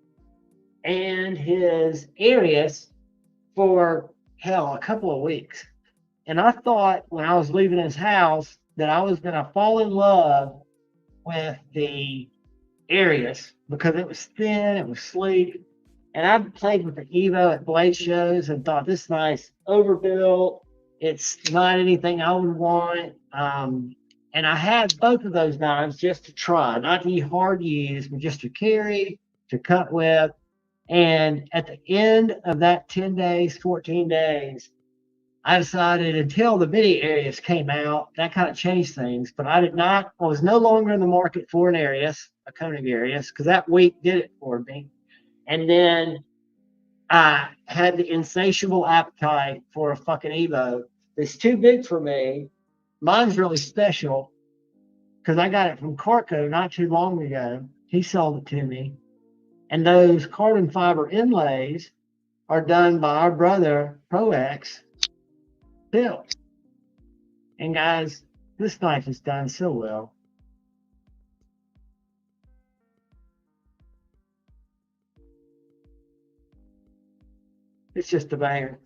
and his Arius for hell, a couple of weeks. And I thought when I was leaving his house that I was going to fall in love with the Arius because it was thin, it was sleek. And I've played with the Evo at blade shows and thought this nice overbuilt. It's not anything I would want. And I had both of those knives just to try, not to be hard to use, but just to carry, to cut with. And at the end of that 10 days, 14 days, I decided until the mini Arius came out, that kind of changed things. But I was no longer in the market for an Arius, a Koenig Arius, because that week did it for me. And then I had the insatiable appetite for a fucking Evo. It's too big for me. Mine's really special because I got it from Carco not too long ago. He sold it to me. And those carbon fiber inlays are done by our brother, ProX, Bill. And guys, this knife is done so well. It's just a banger.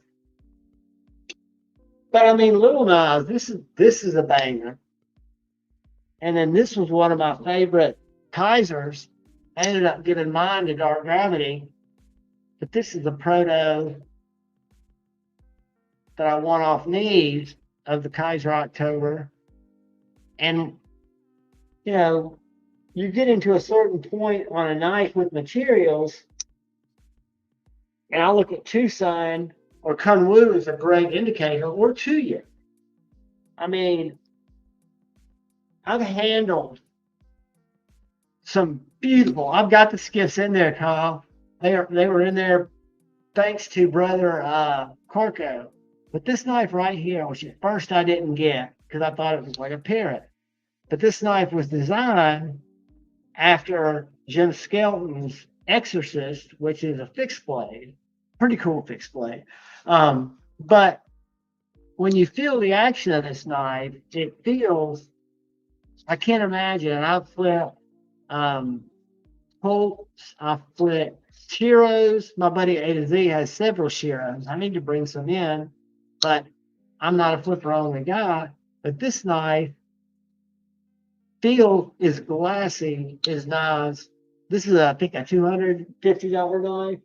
But I mean, little knives, this is a banger. And then this was one of my favorite Kaisers. I ended up giving mine to Dark Gravity, but this is the proto that I won off knees of the Kaiser October. And, you know, you get into a certain point on a knife with materials, and I look at Tucson or Kunwu as a great indicator, or Tuya. I mean, I've handled some beautiful. I've got the skiffs in there, Kyle. They were in there thanks to brother Carco. But this knife right here, which at first I didn't get because I thought it was like a parrot. But this knife was designed after Jim Skelton's Exorcist, which is a fixed blade. Pretty cool fixed blade. But when you feel the action of this knife, it feels, I can't imagine. I've flipped Colts, I've flipped Shiros. My buddy A to Z has several Shiros. I need to bring some in, but I'm not a flipper only guy. But this knife feel is glassy, is nice. This is, I think, a $250 knife.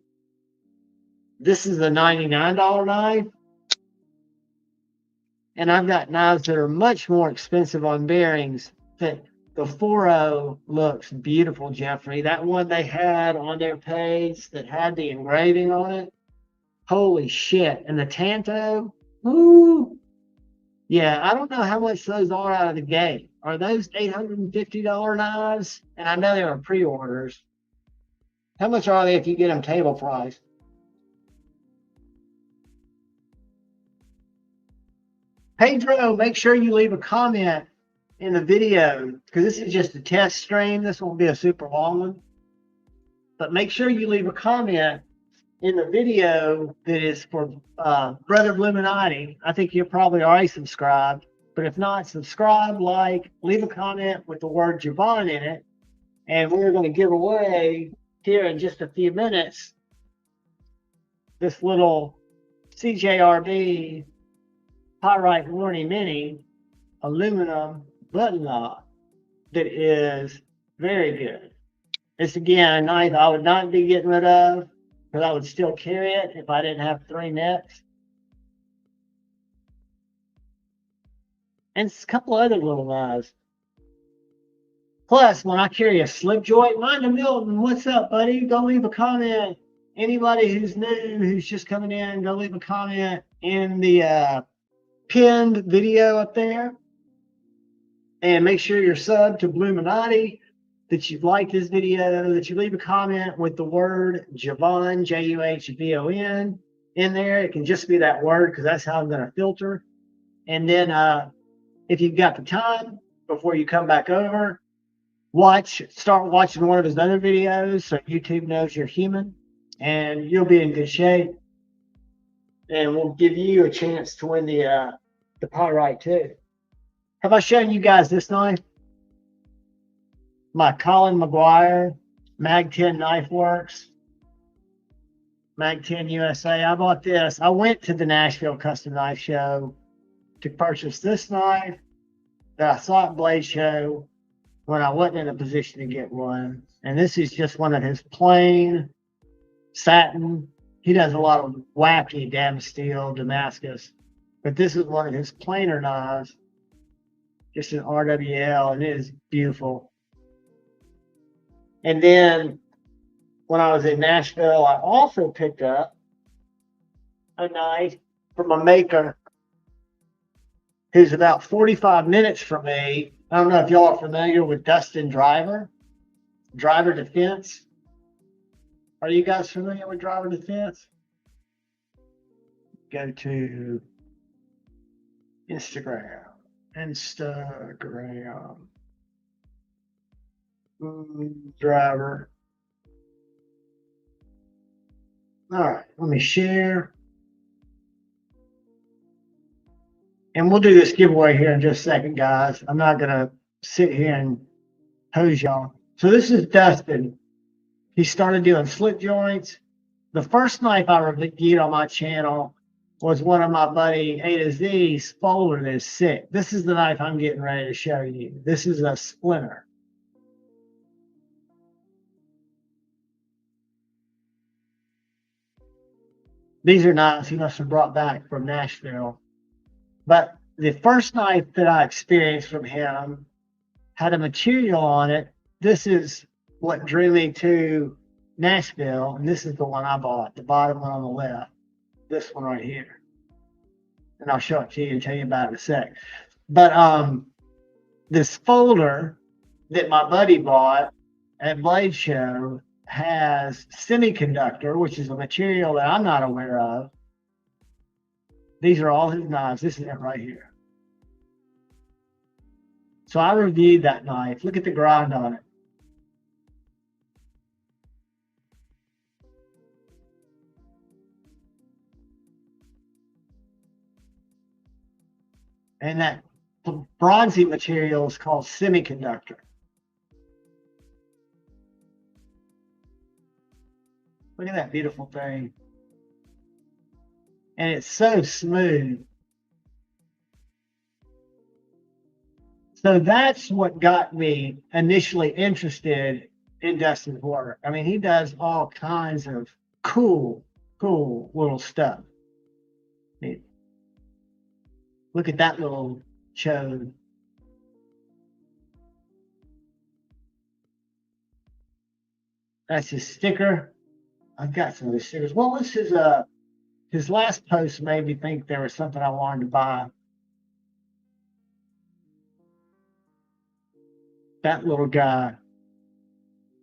This is a $99 knife. And I've got knives that are much more expensive on bearings. That the 4.0 looks beautiful, Jeffrey. That one they had on their page that had the engraving on it. Holy shit. And the Tanto, whoo. Yeah, I don't know how much those are out of the gate. Are those $850 knives? And I know they were pre-orders. How much are they if you get them table price? Pedro, make sure you leave a comment in the video because this is just a test stream. This won't be a super long one. But make sure you leave a comment in the video that is for Brother Illuminati. I think you're probably already subscribed. But if not, subscribe, like, leave a comment with the word Javon in it. And we're going to give away here in just a few minutes this little CJRB Pyrite Warning Mini aluminum button lock that is very good. It's again a knife I would not be getting rid of because I would still carry it if I didn't have 3 necks. And a couple other little knives. Plus, when I carry a slip joint, Mind Milton, what's up, buddy? Go leave a comment. Anybody who's new, who's just coming in, go leave a comment in the pinned video up there. And make sure you're subbed to Bluminati, that you like this video, that you leave a comment with the word Javon, Juhvon, in there. It can just be that word because that's how I'm going to filter. And then if you've got the time before you come back over, start watching one of his other videos so YouTube knows you're human and you'll be in good shape. And we'll give you a chance to win the Pyrite too. Have I shown you guys this knife? My Colin McGuire Mag 10 Knife Works. Mag 10 USA. I bought this. I went to the Nashville Custom Knife Show to purchase this knife that I saw at Blade Show when I wasn't in a position to get one. And this is just one of his plain satin. He does a lot of wacky damn steel Damascus. But this is one of his plainer knives. Just an RWL, and it is beautiful. And then when I was in Nashville, I also picked up a knife from a maker who's about 45 minutes from me. I don't know if y'all are familiar with Dustin Driver Defense. Are you guys familiar with Driver Defense? Go to Instagram. Driver. All right, let me share. And we'll do this giveaway here in just a second, guys. I'm not going to sit here and hose y'all. So this is Dustin. He started doing slip joints. The first knife I reviewed on my channel was one of my buddy A to Z's folder that is sick. This is the knife I'm getting ready to show you. This is a Splinter. These are knives he must have brought back from Nashville. But the first knife that I experienced from him had a material on it. This is what drew me to Nashville, and this is the one I bought, the bottom one on the left. This one right here. And I'll show it to you and tell you about it in a sec. But this folder that my buddy bought at Blade Show has semiconductor, which is a material that I'm not aware of. These are all his knives. This is it right here. So I reviewed that knife. Look at the grind on it. And that bronzy material is called semiconductor. Look at that beautiful thing. And it's so smooth. So that's what got me initially interested in Dustin's work. I mean, he does all kinds of cool little stuff. Look at that little chode. That's his sticker. I've got some of his stickers. What was his last post made me think there was something I wanted to buy. That little guy.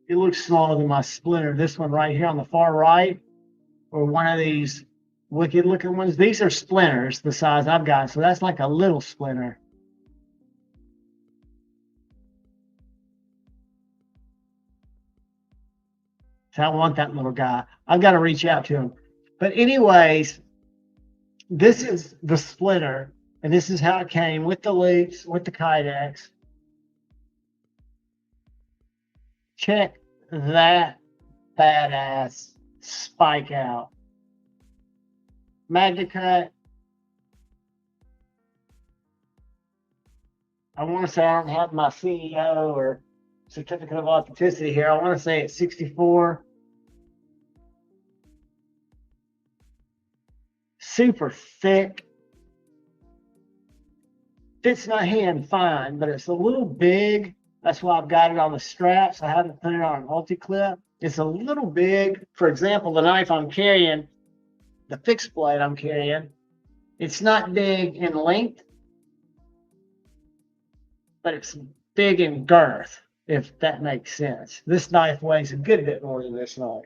It looks smaller than my Splinter. This one right here on the far right, or one of these wicked looking ones. These are Splinters, the size I've got. So that's like a little Splinter. So I want that little guy. I've got to reach out to him. But anyways, this is the Splinter, and this is how it came with the loops, with the Kydex. Check that badass spike out. Magna Cut. I want to say I don't have my CEO or certificate of authenticity here. I want to say it's 64. Super thick. Fits my hand fine, but it's a little big. That's why I've got it on the straps. I haven't put it on an multi-clip. It's a little big. For example, the knife I'm carrying, the fixed blade I'm carrying, it's not big in length, but it's big in girth, if that makes sense. This knife weighs a good bit more than this knife.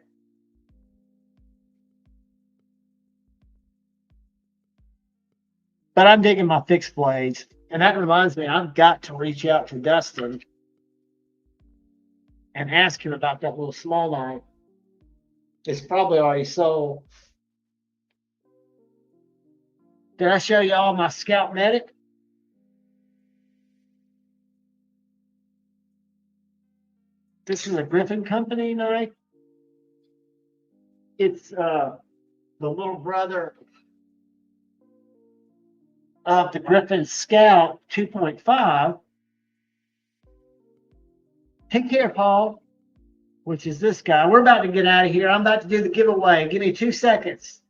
But I'm digging my fixed blades. And that reminds me, I've got to reach out to Dustin and ask him about that little small knife. It's probably already sold. Did I show you all my Scout Medic? This is a Griffin Company knife. It's the little brother of the Griffin Scout 2.5. Take care, Paul, which is this guy. We're about to get out of here. I'm about to do the giveaway. Give me 2 seconds.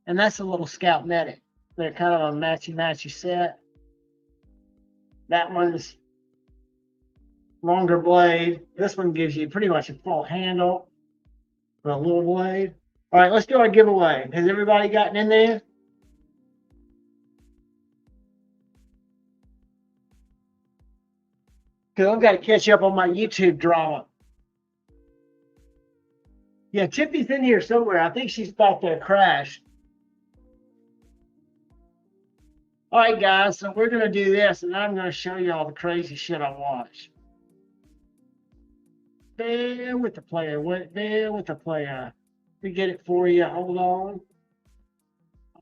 And that's a little Scout Medic. They're kind of a matchy-matchy set. That one's longer blade. This one gives you pretty much a full handle for a little blade. All right, let's do our giveaway. Has everybody gotten in there? Because I've got to catch up on my YouTube drama. Yeah, Chippy's in here somewhere. I think she's about to crash. All right, guys, so we're going to do this, and I'm going to show you all the crazy shit I watch. Bear with the player. Bear with the player. We get it for you. Hold on.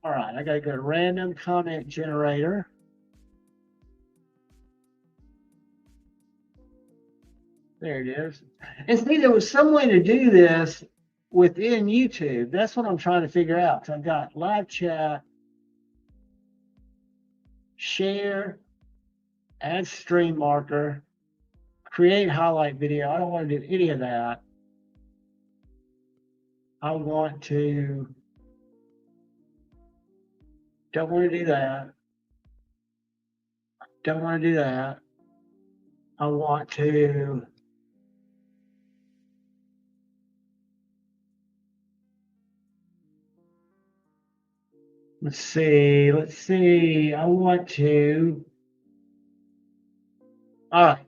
All right, I got to go to random comment generator. There it is. And see, there was some way to do this within YouTube. That's what I'm trying to figure out. So I've got live chat, share, add stream marker, create highlight video. I don't want to do any of that. I want to, don't want to do that. Don't want to do that. I want to, let's see. I want to, all right,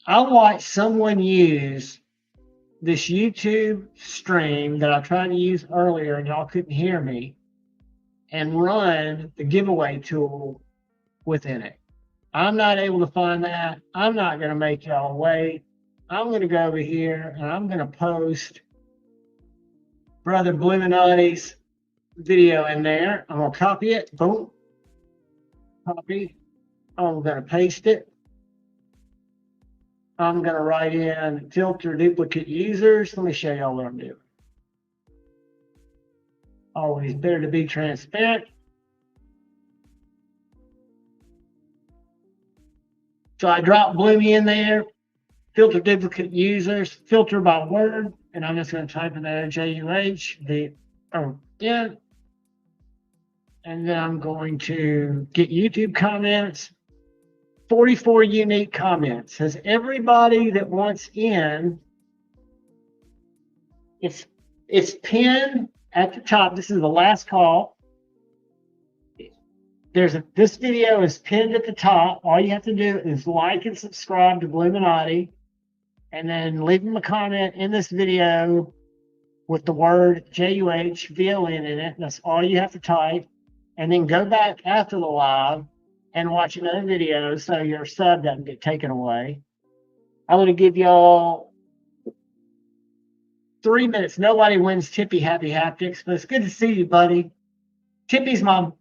I watched someone use this YouTube stream that I tried to use earlier and y'all couldn't hear me, and run the giveaway tool within it. I'm not able to find that. I'm not going to make y'all wait. I'm going to go over here and I'm going to post Brother Bluminati's video in there. I'm going to copy it. Boom. Copy. I'm going to paste it. I'm going to write in filter duplicate users. Let me show y'all what I'm doing. Always better to be transparent. So I dropped Bloomy in there, filter duplicate users, filter by word, and I'm just going to type in there JUH, and And then I'm going to get YouTube comments. 44 unique comments. Has everybody that wants in, it's pinned at the top. This is the last call. This video is pinned at the top. All you have to do is like and subscribe to Bluminati, and then leave them a comment in this video with the word JUHVON in it. That's all you have to type. And then go back after the live and watch another video so your sub doesn't get taken away. I'm going to give y'all 3 minutes. Nobody wins Tippy Happy Haptics, but it's good to see you, buddy. Tippy's my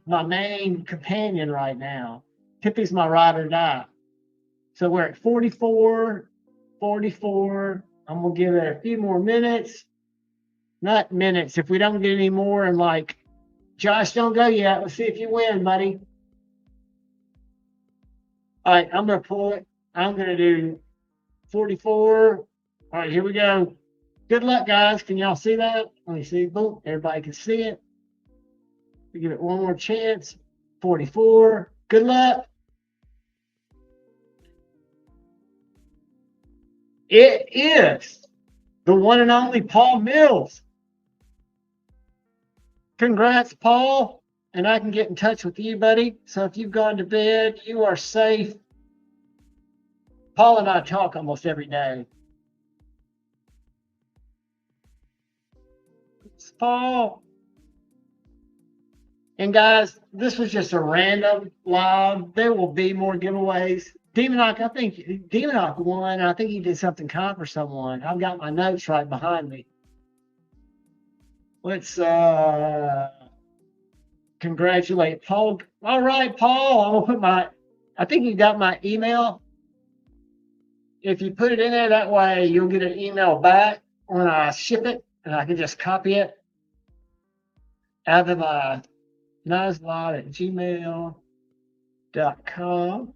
main companion right now. Tippy's my ride or die. So we're at 44. I'm going to give it a few more minutes. Not minutes. If we don't get any more, and like, Josh, don't go yet. Let's see if you win, buddy. All right, I'm going to pull it. I'm going to do 44. All right, here we go. Good luck, guys. Can y'all see that? Let me see. Boom. Everybody can see it. We give it one more chance. 44. Good luck. It is the one and only Paul Mills. Congrats, Paul. And I can get in touch with you, buddy. So if you've gone to bed, you are safe. Paul and I talk almost every day. It's Paul. And guys, this was just a random live. There will be more giveaways. Demonock, I think Demonock won. I think he did something kind for someone. I've got my notes right behind me. Let's congratulate Paul. All right, Paul. I'm gonna put I think you got my email. If you put it in there, that way you'll get an email back when I ship it, and I can just copy it out of my nicelot@gmail.com.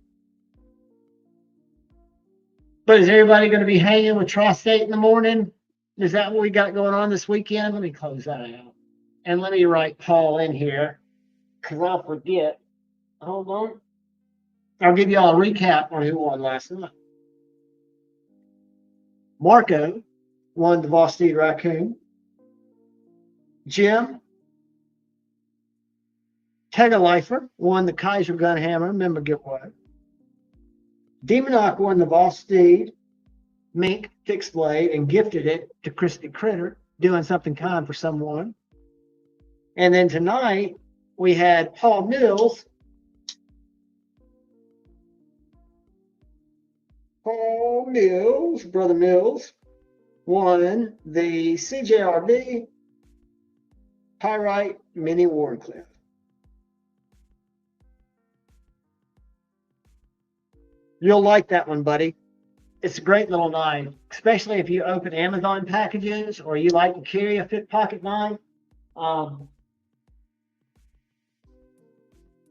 But is everybody going to be hanging with Tri-State in the morning? Is that what we got going on this weekend? Let me close that out. And let me write Paul in here, because I'll forget. Hold on. I'll give you all a recap on who won last night. Marco won the Vosteed Raccoon. Jim Tegelifer won the Kaiser Gunhammer member giveaway. Demonock won the Vosteed Mink fixed blade and gifted it to Christy Critter, doing something kind for someone. And then tonight we had Paul Mills. Paul Mills, Brother Mills, won the CJRB Pyrite Mini Wardcliffe. You'll like that one, buddy. It's a great little knife, especially if you open Amazon packages or you like to carry a fit pocket knife. And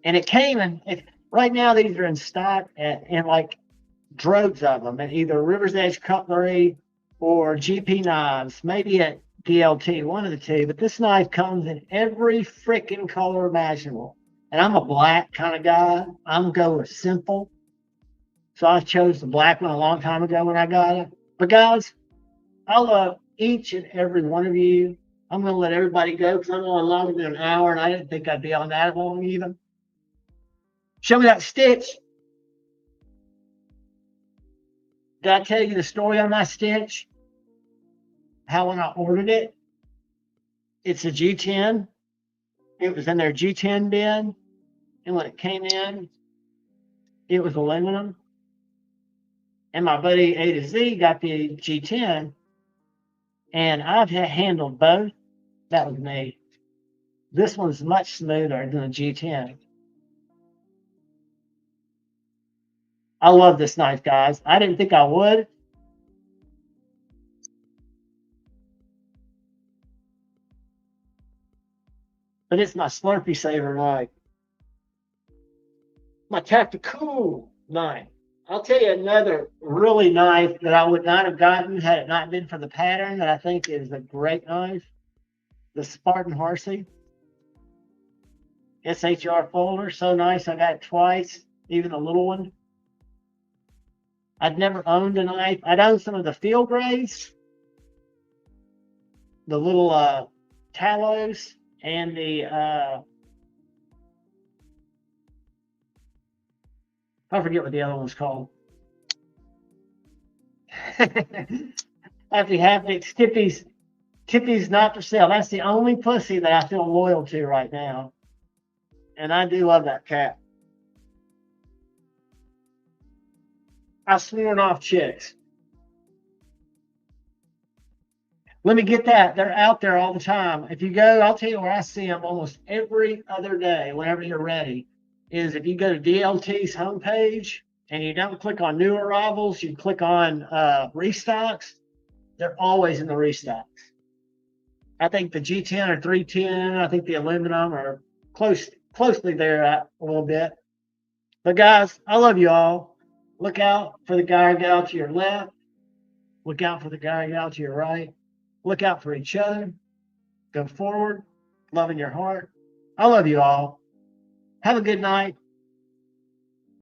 it came in, right now these are in stock in like droves of them at either River's Edge Cutlery or GP Knives, maybe at DLT, one of the two. But this knife comes in every freaking color imaginable. And I'm a black kind of guy. I'm going with simple. So I chose the black one a long time ago when I got it. But guys, I love each and every one of you. I'm going to let everybody go because I'm on longer than an hour, and I didn't think I'd be on that long even. Show me that stitch. Did I tell you the story on that stitch? How when I ordered it, it's a G10. It was in their G10 bin. And when it came in, it was aluminum. And my buddy A to Z got the G10. And I've handled both. That was me. This one's much smoother than the G10. I love this knife, guys. I didn't think I would. But it's my Slurpee Saver knife. My tactical knife. I'll tell you another really knife that I would not have gotten had it not been for the pattern that I think is a great knife. The Spartan Harsey. SHR folder. So nice. I got it twice, even the little one. I'd never owned a knife. I'd owned some of the field grays, the little Talos, and the I forget what the other one's called. Happy Tippy's not for sale. That's the only pussy that I feel loyal to right now. And I do love that cat. I've sworn off chicks. Let me get that. They're out there all the time. If you go, I'll tell you where I see them almost every other day whenever you're ready, is if you go to DLT's homepage and you don't click on new arrivals, you click on restocks, they're always in the restocks. I think the G10 or 310, I think the aluminum are closely there a little bit. But guys, I love you all. Look out for the guy or gal to your left. Look out for the guy or gal to your right. Look out for each other. Go forward, love in your heart. I love you all. Have a good night.